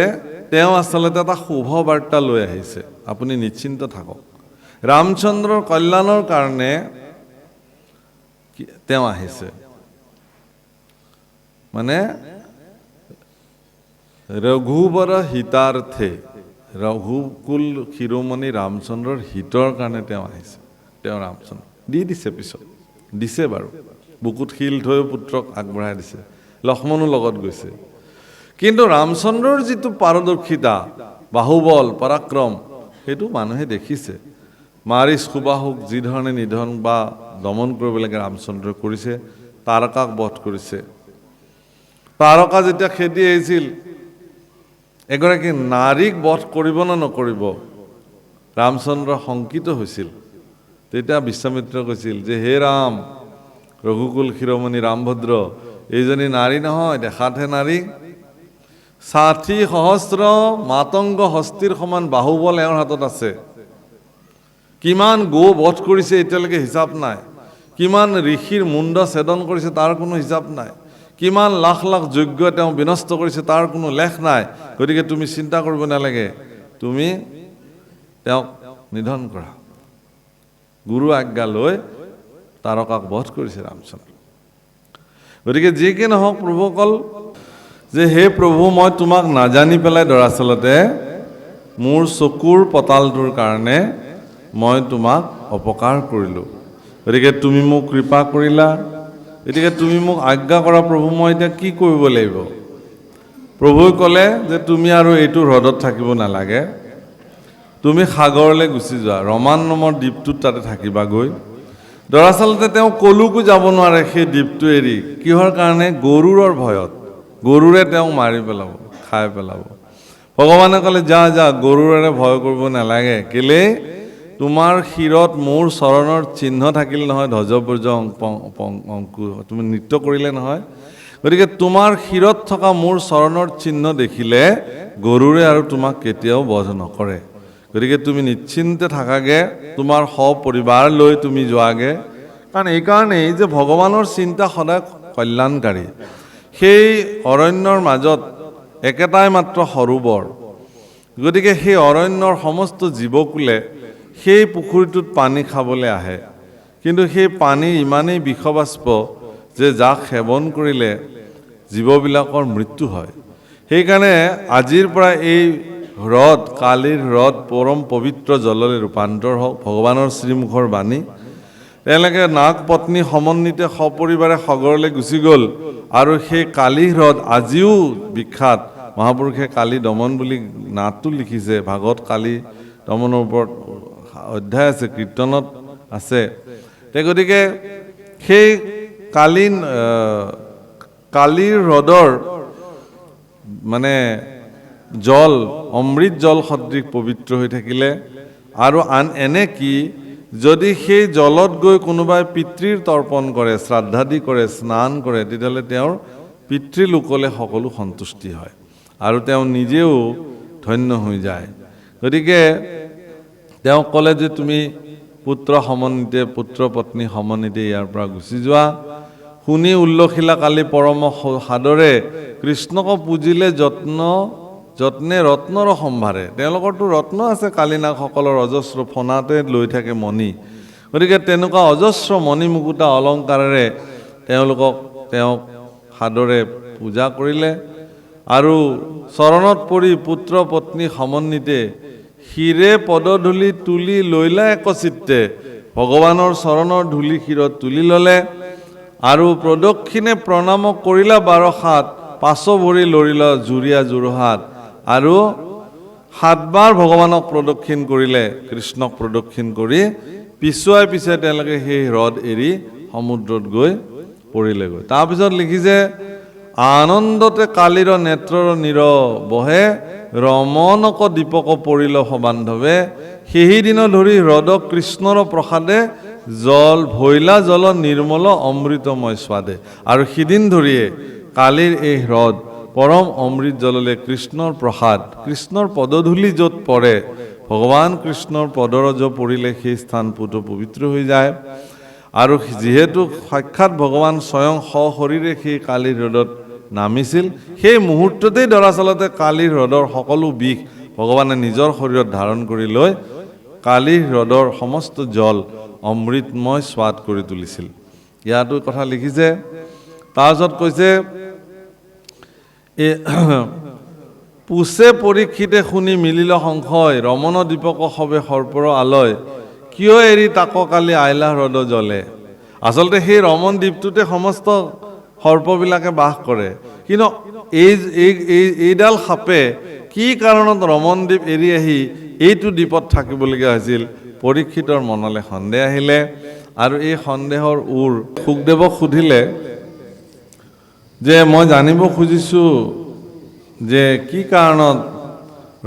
তেওঁ আচলতে এটা শুভ বাৰ্তা লৈ আহিছে, আপুনি নিশ্চিন্ত থাকক। ৰামচন্দ্ৰৰ কল্যাণৰ কাৰণে তেওঁ আহিছে। মানে ৰঘুবৰ হিতাৰ্থে, ৰঘুকুল শিৰোমণি ৰামচন্দ্ৰৰ হিতৰ কাৰণে তেওঁ আহিছে। তেওঁ ৰামচন্দ্ৰ দি দিছে, পিছত দিছে বাৰু, বুকুত শিল থৈ পুত্ৰক আগবঢ়াই দিছে, লক্ষ্মণো লগত গৈছে। কিন্তু ৰামচন্দ্ৰৰ যিটো পাৰদৰ্শিতা, বাহুবল, পৰাক্ৰম, সেইটো মানুহে দেখিছে। মাৰিচ সুবাহুক যি ধৰণে নিধন বা দমন কৰিব লাগে ৰামচন্দ্ৰই কৰিছে, তাৰকাক বধ কৰিছে। তাৰকা যেতিয়া খেদি আহিছিল, এগৰাকী নাৰীক বধ কৰিব নে নকৰিব ৰামচন্দ্ৰ শংকিত হৈছিল। তেতিয়া বিশ্বামিত্ৰই কৈছিল যে হে ৰাম, ৰঘুকুল শিৰোমণি ৰামভদ্ৰ, এইজনী নাৰী নহয়, দেখাতহে নাৰী। ৬০,০০০ মাতংগ হস্তীৰ সমান বাহুবল এওঁৰ হাতত আছে। কিমান গো বধ কৰিছে এতিয়ালৈকে হিচাপ নাই। কিমান ঋষিৰ মুণ্ড ছেদন কৰিছে তাৰ কোনো হিচাপ নাই। কিমান লাখ লাখ যজ্ঞ তেওঁ বিনষ্ট কৰিছে তাৰ কোনো লেখ নাই। গতিকে তুমি চিন্তা কৰিব নালাগে, তুমি তেওঁক নিধন কৰা। গুৰু আজ্ঞা লৈ তাৰকাক বধ কৰিছে ৰামচন্দ্ৰ। গতিকে যি কি নহওক প্ৰভুসকল, যে হে প্ৰভু, মই তোমাক নাজানি পেলাই দৰাচলতে মোৰ চকুৰ পতালটোৰ কাৰণে মই তোমাক অপকাৰ কৰিলোঁ। গতিকে তুমি মোক কৃপা কৰিলা, গতিকে তুমি মোক আজ্ঞা কৰা প্ৰভু, মই এতিয়া কি কৰিব লাগিব? প্ৰভুৱে ক'লে যে তুমি আৰু এইটো হ্ৰদত থাকিব নালাগে, তুমি সাগৰলৈ গুচি যোৱা, ৰমান নামৰ দ্বীপটোত তাতে থাকিবাগৈ। দৰাচলতে তেওঁ কলৈকো যাব নোৱাৰে সেই দ্বীপটো এৰি। কিহৰ কাৰণে? গৰুৰৰ ভয়ত। গৰুৰে তেওঁক মাৰি পেলাব, খাই পেলাব। ভগৱানে ক'লে যা যা, গৰুৰে ভয় কৰিব নালাগে। কেলে? তোমাৰ শিৰত মোৰ চৰণৰ চিহ্ন থাকিল নহয়, ধ্বজব্ৰজ অংকু, তুমি নৃত্য কৰিলে নহয়। গতিকে তোমাৰ শিৰত থকা মোৰ চৰণৰ চিহ্ন দেখিলে গৰুৰে আৰু তোমাক কেতিয়াও বধ নকৰে। গতিকে তুমি নিশ্চিন্তে থাকাগে, তোমাৰ সপৰিবাৰ লৈ তুমি যোৱাগে। কাৰণ এইকাৰণেই যে ভগৱানৰ চিন্তা সদায় কল্যাণকাৰী। সেই অৰণ্যৰ মাজত একেটাই মাত্ৰ সৰোবৰ। গতিকে সেই অৰণ্যৰ সমস্ত জীৱকুলে সেই পুখুৰীটোত পানী খাবলৈ আহে, কিন্তু সেই পানী ইমানেই বিষবাষ্প যে যাক সেৱন কৰিলে জীৱবিলাকৰ মৃত্যু হয়। সেইকাৰণে আজিৰ পৰা এই হ্ৰদ, কালিৰ হ্ৰদ পৰম পবিত্ৰ জললৈ ৰূপান্তৰ হওক, ভগৱানৰ শ্ৰীমুখৰ বাণী। তেওঁলোকে নাগ পত্নী সমন্বিতে সপৰিবাৰে সাগৰলৈ গুচি গ'ল। আৰু সেই কালি হ্ৰদ আজিও বিখ্যাত। মহাপুৰুষে কালি দমন বুলি নাটটো লিখিছে, ভাগৱত কালি দমনৰ ওপৰত অধ্যায় আছে, কীৰ্তনত আছে। গতিকে সেই কালিৰ হ্ৰদৰ মানে জল অমৃত জল সদৃশ পবিত্ৰ হৈ থাকিলে। আৰু আন এনে কি, যদি সেই জলত গৈ কোনোবাই পিতৃৰ তৰ্পণ কৰে, শ্ৰাদ্ধাদি কৰে, স্নান কৰে, তেতিয়াহ'লে তেওঁৰ পিতৃলোকলে সকলো সন্তুষ্টি হয় আৰু তেওঁ নিজেও ধন্য হৈ যায়। গতিকে তেওঁ ক'লে যে তুমি পুত্ৰ সমন্বিতে, পুত্ৰ পত্নী সমন্বিতে ইয়াৰ পৰা গুচি যোৱা। শুনি উল্লসিলা কালি পৰম সাদৰে, কৃষ্ণক পুজিলে যত্নে ৰত্নৰ সম্ভাৰে। তেওঁলোকৰতো ৰত্ন আছে, কালিনাগসকলৰ অজস্ৰ ফণাতে লৈ থাকে মণি। গতিকে তেনেকুৱা অজস্ৰ মণি মুকুতা অলংকাৰেৰে তেওঁক সাদৰে পূজা কৰিলে। আৰু চৰণত পৰি পুত্ৰ পত্নী সমন্বিতে শিৰে পদধূলি তুলি লৈলা একচিত্তে ভগৱানৰ চৰণৰ ধূলি শিৰত তুলি ল'লে আৰু প্ৰদক্ষিণে প্ৰণাম কৰিলা 12 পাছ ভৰি লৰিলা জুৰীয়া জোৰহাত আৰু 7 বাৰ ভগৱানক প্ৰদক্ষিণ কৰিলে কৃষ্ণক প্ৰদক্ষিণ কৰি পিছুৱাই পিছে তেওঁলোকে সেই হ্ৰদ এৰি সমুদ্ৰত গৈ পৰিলেগৈ তাৰপিছত লিখিছে আনন্দতে কালিৰ নেত্ৰৰ নীৰ বহে ৰমনক দীপক পৰিল সবান্ধৱে সেই দিন ধৰি হ্ৰদ কৃষ্ণৰ প্ৰসাদে জল ভৈলা জল নিৰ্মল অমৃতময় স্বাদে আৰু সিদিন ধৰিয়ে কালিৰ এই হ্ৰদ পৰম অমৃত জললে কৃষ্ণৰ প্ৰসাদ কৃষ্ণৰ পদধূলি য'ত পৰে ভগৱান কৃষ্ণৰ পদৰজ পৰিলে সেই স্থান পুত পবিত্ৰ হৈ যায় আৰু যিহেতু সাক্ষাৎ ভগৱান স্বয়ং সশৰীৰে সেই কালিৰ হ্ৰদত নামিছিল সেই মুহূৰ্ততেই দৰাচলতে কালিৰ হ্ৰদৰ সকলো বিষ ভগৱানে নিজৰ শৰীৰত ধাৰণ কৰি লৈ কালিৰ হ্ৰদৰ সমস্ত জল অমৃতময় স্বাদ কৰি তুলিছিল ইয়াতো কথা লিখিছে তাৰপিছত কৈছে পুছে পৰীক্ষিতে শুনি মিলিল সংশয় ৰমন দীপক সবে সৰ্পৰ আলয় কিয় এৰি তাক কালি আইলা হ্ৰদ জলে আচলতে সেই ৰমন দ্বীপটোতে সমস্ত সৰ্পবিলাকে বাস কৰে কিন্তু এইডাল সাপে কি কাৰণত ৰমন দ্বীপ এৰি আহি এইটো দ্বীপত থাকিবলগীয়া হৈছিল পৰীক্ষিতৰ মনলৈ সন্দেহ আহিলে আৰু এই সন্দেহৰ সুখদেৱক সুধিলে যে মই জানিব খুজিছোঁ যে কি কাৰণত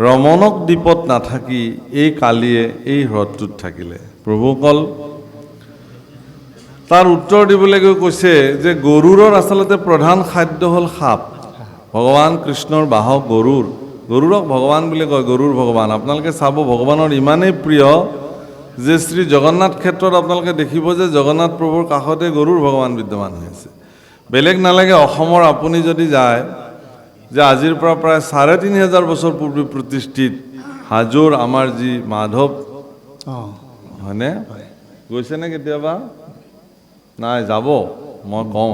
ৰমনক দ্বীপত নাথাকি এই কালিয়ে এই হ্ৰদটোত থাকিলে প্ৰভুসকল তাৰ উত্তৰ দিবলৈ গৈ কৈছে যে গৰুৰৰ আচলতে প্ৰধান খাদ্য হ'ল সাপ ভগৱান কৃষ্ণৰ বাহক গৰুৰক ভগৱান বুলি কয় গৰুৰ ভগৱান আপোনালোকে চাব ভগৱানৰ ইমানেই প্ৰিয় যে শ্ৰী জগন্নাথ ক্ষেত্ৰত আপোনালোকে দেখিব যে জগন্নাথ প্ৰভুৰ কাষতে গৰুৰ ভগৱান বিদ্যমান হৈ আছে বেলেগ নালাগে অসমৰ আপুনি যদি যায় যে আজিৰ পৰা প্ৰায় ৩৫০০ বছৰ পূৰ্বে প্ৰতিষ্ঠিত হাজোৰ আমাৰ যি মাধৱ হয়নে গৈছেনে কেতিয়াবা নাই যাব মই কওঁ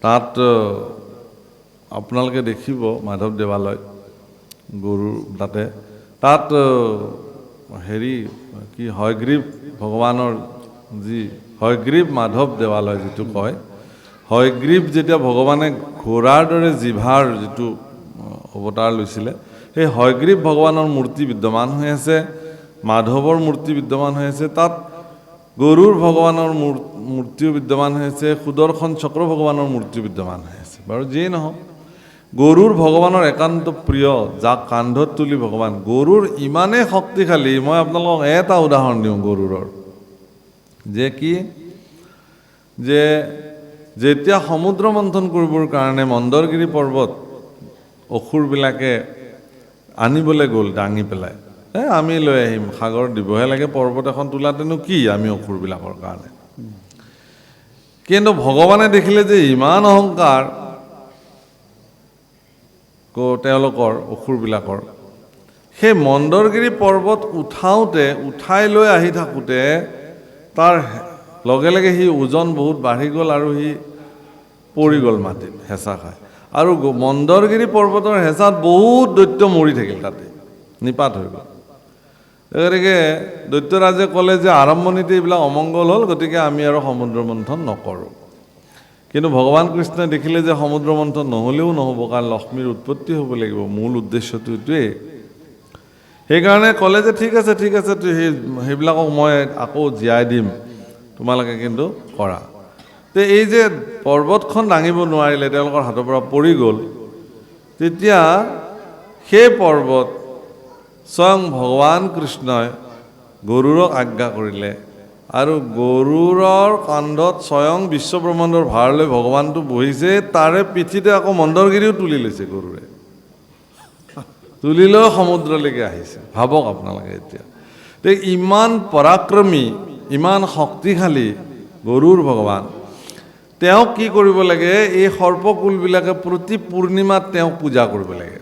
তাত আপোনালোকে দেখিব মাধৱ দেৱালয় গৰুৰ তাত হেৰি কি হয়গ্ৰীৱ ভগৱানৰ যি হয়গ্ৰীৱ মাধৱ দেৱালয় যিটো কয় হয়গ্ৰীৱ যেতিয়া ভগৱানে ঘোঁৰাৰ দৰে জিভাৰ যিটো অৱতাৰ লৈছিলে সেই হয়গ্ৰীৱ ভগৱানৰ মূৰ্তি বিদ্যমান হৈ আছে মাধৱৰ মূৰ্তি বিদ্যমান হৈ আছে তাত গৰুৰ ভগৱানৰ মূৰ্তিও বিদ্যমান হৈ আছে সুদৰ্শন চক্ৰ ভগৱানৰ মূৰ্তি বিদ্যমান হৈ আছে বাৰু যিয়েই নহওক গৰুৰ ভগৱানৰ একান্ত প্ৰিয় যাক কান্ধত তুলি ভগৱান গৰুৰ ইমানেই শক্তিশালী মই আপোনালোকক এটা উদাহৰণ দিওঁ গৰুৰৰ যে কি যে যেতিয়া সমুদ্ৰ মন্থন কৰিবৰ কাৰণে মন্দৰগিৰি পৰ্বত অসুৰবিলাকে আনিবলৈ গ'ল দাঙি পেলাই আমি লৈ আহিম সাগৰ দিবহে লাগে পৰ্বত এখন তোলাতেনো কি আমি অসুৰবিলাকৰ কাৰণে কিন্তু ভগৱানে দেখিলে যে ইমান অহংকাৰ তেওঁলোকৰ অসুৰবিলাকৰ সেই মন্দৰগিৰি পৰ্বত উঠাই লৈ আহি থাকোঁতে তাৰ লগে লগে সি ওজন বহুত বাঢ়ি গ'ল আৰু সি পৰি গ'ল মাটিত হেঁচা খাই আৰু মন্দৰগিৰি পৰ্বতৰ হেঁচাত বহুত দৈত্য মৰি থাকিল তাতে নিপাত হৈ গ'ল গতিকে দৈত্যৰাজে ক'লে যে আৰম্ভণিতে এইবিলাক অমংগল হ'ল গতিকে আমি আৰু সমুদ্ৰ মন্থন নকৰোঁ কিন্তু ভগৱান কৃষ্ণই দেখিলে যে সমুদ্ৰ মন্থন নহ'লেও নহ'ব কাৰণ লক্ষ্মীৰ উৎপত্তি হ'ব লাগিব মূল উদ্দেশ্যটো এইটোৱেই সেইকাৰণে ক'লে যে ঠিক আছে সেইবিলাকক মই আকৌ জীয়াই দিম তোমালোকে কিন্তু কৰা তে এই যে পৰ্বতখন দাঙিব নোৱাৰিলে তেওঁলোকৰ হাতৰ পৰা পৰি গ'ল তেতিয়া সেই পৰ্বত স্বয়ং ভগৱান কৃষ্ণই গৰুৰক আজ্ঞা কৰিলে আৰু গৰুৰৰ কান্ধত স্বয়ং বিশ্বব্ৰহ্মাণ্ডৰ ভাৰ লৈ ভগৱানটো বহিছে তাৰে পিঠিতে আকৌ মন্দৰগিৰিও তুলি লৈছে গৰুৰে তুলি লৈ সমুদ্ৰলৈকে আহিছে ভাবক আপোনালোকে এতিয়া ইমান পৰাক্ৰমী ইমান শক্তিশালী গৰুৰ ভগৱান তেওঁক কি কৰিব লাগে এই সৰ্পকুলবিলাকে প্ৰতি পূৰ্ণিমাত তেওঁক পূজা কৰিব লাগে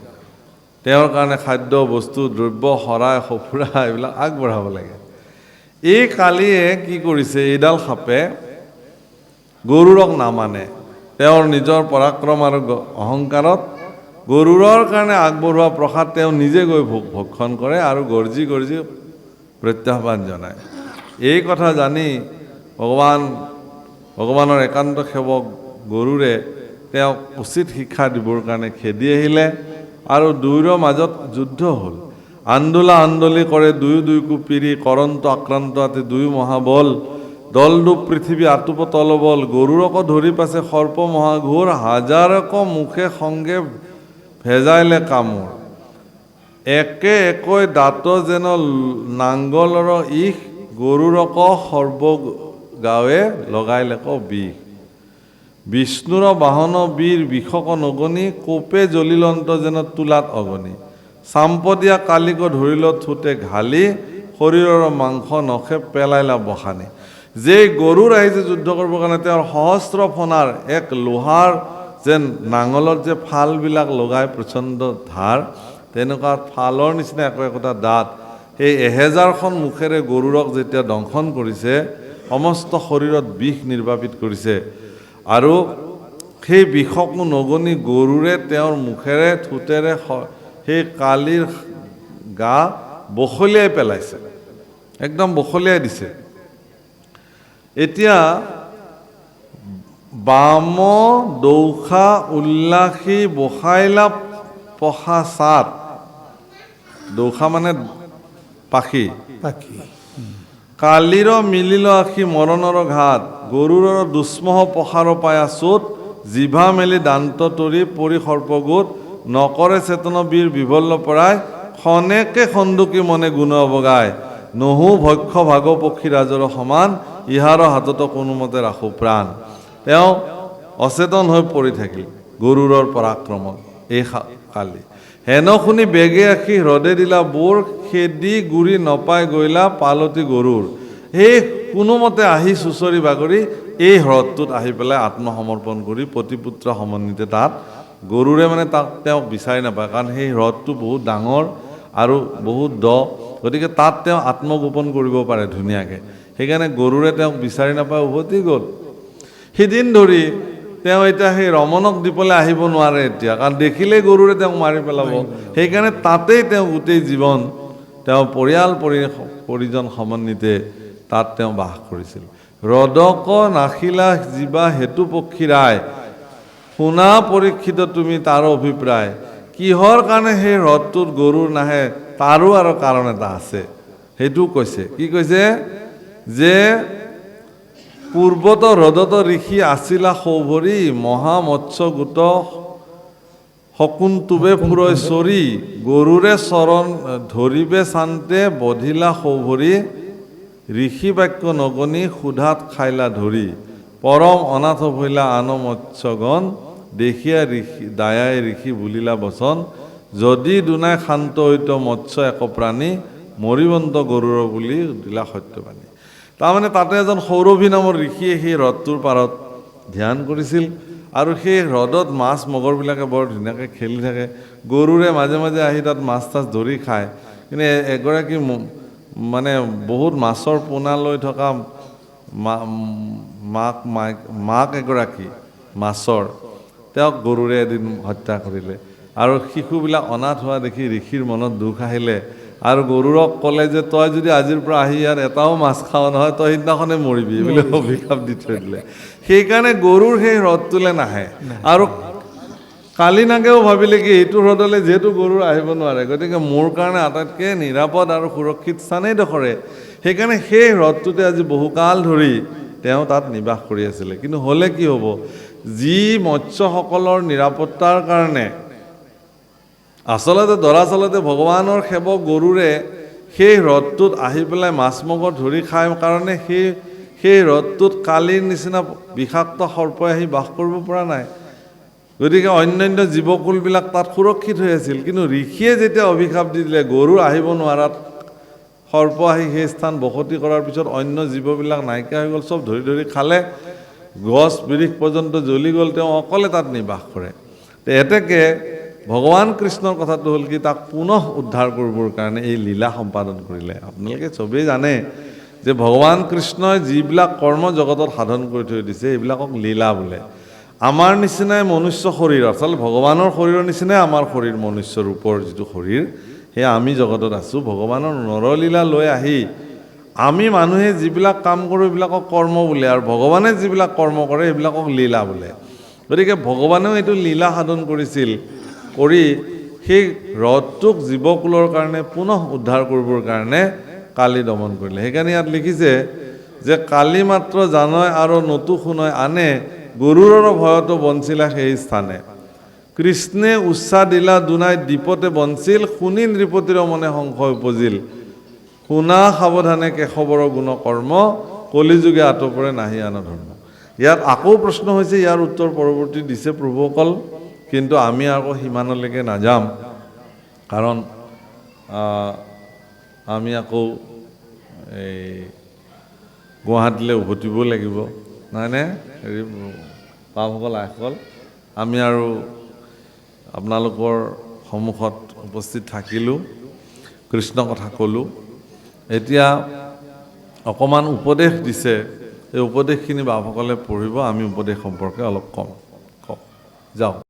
তেওঁৰ কাৰণে খাদ্য বস্তু দ্ৰব্য শৰাই সঁফুৰা এইবিলাক আগবঢ়াব লাগে এই কালিয়ে কি কৰিছে এইডাল সাপে গৰুৰক নামানে তেওঁৰ নিজৰ পৰাক্ৰম আৰু অহংকাৰত গৰুৰৰ কাৰণে আগবঢ়োৱা প্ৰসাদ তেওঁ নিজে গৈ ভক্ষণ কৰে আৰু গৰ্জি গৰ্জি প্ৰত্যাহ্বান জনায়। এই কথা জানি ভগৱানৰ একান্ত সেৱক গৰুৰে তেওঁক উচিত শিক্ষা দিবৰ কাৰণে খেদি আহিলে আৰু দুয়োৰ মাজত যুদ্ধ হ'ল। আন্দোলা আন্দোলি কৰে দুয়োকো পিৰি, কৰন্ত আক্ৰান্ত আতি দুয়ো মহাবল, দলডুব পৃথিৱী আতুপ তলবল, গৰুৰকো ধৰি পাছে সৰ্প মহাঘোৰ, হাজাৰক মুখে সংগে ভেজাইলে কামোৰ, একে একৈ দাঁত যেন নাংগলৰ ইষ, গৰুৰক সৰ্ব গাঁৱে লগাইলেক বিষ। বিষ্ণুৰ বাহন বীৰ বিষক নগনি, কোপে জ্বলিলন্ত যেন তোলাত অগনি, চাম্পদীয়া কালিক ধৰিল থোতে ঘালি, শৰীৰৰ মাংস নখে পেলাইলা বখানি। যে গৰুৰ আহিছে যুদ্ধ কৰিবৰ কাৰণে তেওঁৰ সহস্ৰ ফণাৰ এক লোহাৰ যেন নাঙলত যে ফালবিলাক লগাই প্ৰচণ্ড ধাৰ, তেনেকুৱা ফালৰ নিচিনা একোটা দাঁত, সেই 1000খন মুখেৰে গৰুৰক যেতিয়া দংশন কৰিছে, সমস্ত শৰীৰত বিষ নিৰ্বাপিত কৰিছে আৰু সেই বিষকো নগনি গৰুৰে তেওঁৰ মুখেৰে ঠোঁটেৰে সেই কালিৰ গা বখলিয়াই পেলাইছে, একদম বখলিয়াই দিছে। এতিয়া বাম দৌখা উল্লাসী বসাইলা পশা চাত, দৌখা মানে পাখি, কালিৰ মিলিল আখি মৰণৰ ঘাট, গৰুৰৰ দুষ্মহ পসাৰ পায়া চোত, জিভা মেলি দান্ত তৰি পৰি সৰ্পগোট, নকৰে চেতন বীৰ বিভল্ল পৰাই, খনেকে খন্দুকি মনে গুণ অবগায়, নহু ভক্ষ ভাগ পক্ষী ৰাজৰ সমান, ইহাৰ হাততো কোনোমতে ৰাখো প্ৰাণ। তেওঁ অচেতন হৈ পৰি থাকিল গৰুৰৰ পৰাক্ৰমত। এই কালি হেন শুনি বেগে আখি হ্ৰদে দিলা বোৰ, খেদি গুৰি নপাই গৈলা পালতি গৰুৰ, সেই কোনোমতে আহি চুচৰি বাগৰি এই হ্ৰদটোত আহি পেলাই আত্মসমৰ্পণ কৰি প্ৰতিপুত্ৰ সমন্বিতে তাত গৰুৰে মানে তেওঁক বিচাৰি নাপায়, কাৰণ সেই হ্ৰদটো বহুত ডাঙৰ আৰু বহুত দ, গতিকে তাত তেওঁ আত্মগোপন কৰিব পাৰে ধুনীয়াকৈ। সেইকাৰণে গৰুৰে তেওঁক বিচাৰি নাপায় উভতি গ'ল। সিদিন ধৰি তেওঁ এতিয়া সেই ৰমণক দিবলৈ আহিব নোৱাৰে এতিয়া, কাৰণ দেখিলেই গৰুৰে তেওঁক মাৰি পেলাব। সেইকাৰণে তাতেই তেওঁ গোটেই জীৱন তেওঁ পৰিজন সমন্বিতে তাত তেওঁ বাস কৰিছিল। হ্ৰদক নাখিলা জীৱা হেতু পক্ষী ৰায়, শুনা পৰীক্ষিত তুমি তাৰ অভিপ্ৰায়। কিহৰ কাৰণে সেই হ্ৰদটোত গৰুৰ নাহে তাৰো আৰু কাৰণ এটা আছে, সেইটো কৈছে। কি কৈছে? যে পূৰ্বত হ্ৰদত ঋষি আছিলা সৌভৰি, মহামৎস্য গোট শকুন্তৱে ফুৰৈ চৰি, গৰুৰে চৰণ ধৰিবে চান্তে বধিলা সৌভৰি, ঋষি বাক্য নগনি সুধাত খাইলা ধৰি, পৰম অনাথ ভৈলা আন মৎস্যগণ, দেখিয়া ঋষি দায়াই ঋষি বুলিলা বচন, যদি দুনাই শান্ত হৈত মৎস্য এক প্ৰাণী, মৰিবন্ত গৰুৰ বুলি দিলা সত্যবাণী। তাৰমানে তাতে এজন সৌৰভী নামৰ ঋষিয়ে সেই হ্ৰদটোৰ পাৰত ধ্যান কৰিছিল আৰু সেই হ্ৰদত মাছ মগৰবিলাকে বৰ ধুনীয়াকৈ খেলি থাকে, গৰুৰে মাজে মাজে আহি তাত মাছ তাছ ধৰি খায়। কিন্তু এগৰাকী মানে বহুত মাছৰ পোনা লৈ থকা মাক এগৰাকী মাছৰ, তেওঁক গৰুৰে এদিন হত্যা কৰিলে আৰু শিশুবিলাক অনাথ হোৱা দেখি ঋষিৰ মনত দুখ আহিলে আৰু গৰুৰক ক'লে যে তই যদি আজিৰ পৰা আহি ইয়াত এটাও মাছ খাৱ নহয়, তই সিদিনাখনে মৰিবি বুলি অভিশাপ দি থৈ দিলে। সেইকাৰণে গৰুৰ সেই হ্ৰদটোলৈ নাহে। আৰু কালিনাগেও ভাবিলে কি এইটো হ্ৰদলৈ যিহেতু গৰুৰ আহিব নোৱাৰে, গতিকে মোৰ কাৰণে আটাইতকৈ নিৰাপদ আৰু সুৰক্ষিত স্থানেই ডোখৰে, সেইকাৰণে সেই হ্ৰদটোতে আজি বহুকাল ধৰি তেওঁ তাত নিবাস কৰি আছিলে। কিন্তু হ'লে কি হ'ব, যি মৎস্যসকলৰ নিৰাপত্তাৰ কাৰণে আচলতে দৰাচলতে ভগৱানৰ সেৱক গৰুৰে সেই হ্ৰদটোত আহি পেলাই মাছ মগৰ ধৰি খায় কাৰণে সেই হ্ৰদটোত কালিৰ নিচিনা বিষাক্ত সৰ্পই আহি বাস কৰিব পৰা নাই। গতিকে অন্যান্য জীৱকুলবিলাক তাত সুৰক্ষিত হৈ আছিল। কিন্তু ঋষিয়ে যেতিয়া অভিশাপ দি দিলে গৰু আহিব নোৱাৰাত, সৰ্প আহি সেই স্থান বসতি কৰাৰ পিছত অন্য জীৱবিলাক নাইকিয়া হৈ গ'ল, চব ধৰি ধৰি খালে, গছ বিৰিখ পৰ্যন্ত জ্বলি গ'ল, তেওঁ অকলে তাত নিবাস কৰে। এতেকে ভগৱান কৃষ্ণৰ কথাটো হ'ল কি, তাক পুনঃ উদ্ধাৰ কৰিবৰ কাৰণে এই লীলা সম্পাদন কৰিলে। আপোনালোকে চবেই জানে যে ভগৱান কৃষ্ণই যিবিলাক কৰ্ম জগতত সাধন কৰি থৈ দিছে এইবিলাকক লীলা বোলে। আমাৰ নিচিনাই মনুষ্য শৰীৰ অৰ্থাৎ ভগৱানৰ শৰীৰৰ নিচিনাই আমাৰ শৰীৰ মনুষ্য ৰূপৰ যিটো শৰীৰ সেয়া আমি জগতত আছোঁ ভগৱানৰ নৰলীলা লৈ আহি আমি মানুহে যিবিলাক কাম কৰোঁ এইবিলাকক কৰ্ম বোলে আৰু ভগৱানে যিবিলাক কৰ্ম কৰে এইবিলাকক লীলা বোলে গতিকে ভগৱানেও এইটো লীলা সাধন কৰিছিল কৰি সেই হ্ৰদটোক জীৱকুলৰ কাৰণে পুনঃ উদ্ধাৰ কৰিবৰ কাৰণে কালি দমন কৰিলে সেইকাৰণে ইয়াত লিখিছে যে কালি মাত্ৰ জানয় আৰু নতু শুনয় আনে গৰুৰৰ ভয়তো বঞ্চিলা সেই স্থানে কৃষ্ণে উচ্চা দিলা দুনাই দ্বীপতে বঞ্চিল শুনি নৃপতিৰ মনে সংশয় উপজিল শুনা সাৱধানে কেশৱৰ গুণ কৰ্ম কলিযুগে আতপৰে নাহি আন ধৰ্ম ইয়াত আকৌ প্ৰশ্ন হৈছে ইয়াৰ উত্তৰ পৰৱৰ্তী দিছে প্ৰভুসকল কিন্তু আমি আকৌ সিমানলৈকে নাযাম কাৰণ আমি আকৌ এই গুৱাহাটীলৈ উভতিব লাগিব নহয়নে হেৰি পাপসকল আইসকল আমি আৰু আপোনালোকৰ সন্মুখত উপস্থিত থাকিলোঁ কৃষ্ণ কথা ক'লোঁ এতিয়া অকণমান উপদেশ দিছে এই উপদেশখিনি বাপসকলে পঢ়িব আমি উপদেশ সম্পৰ্কে অলপ কম যাওক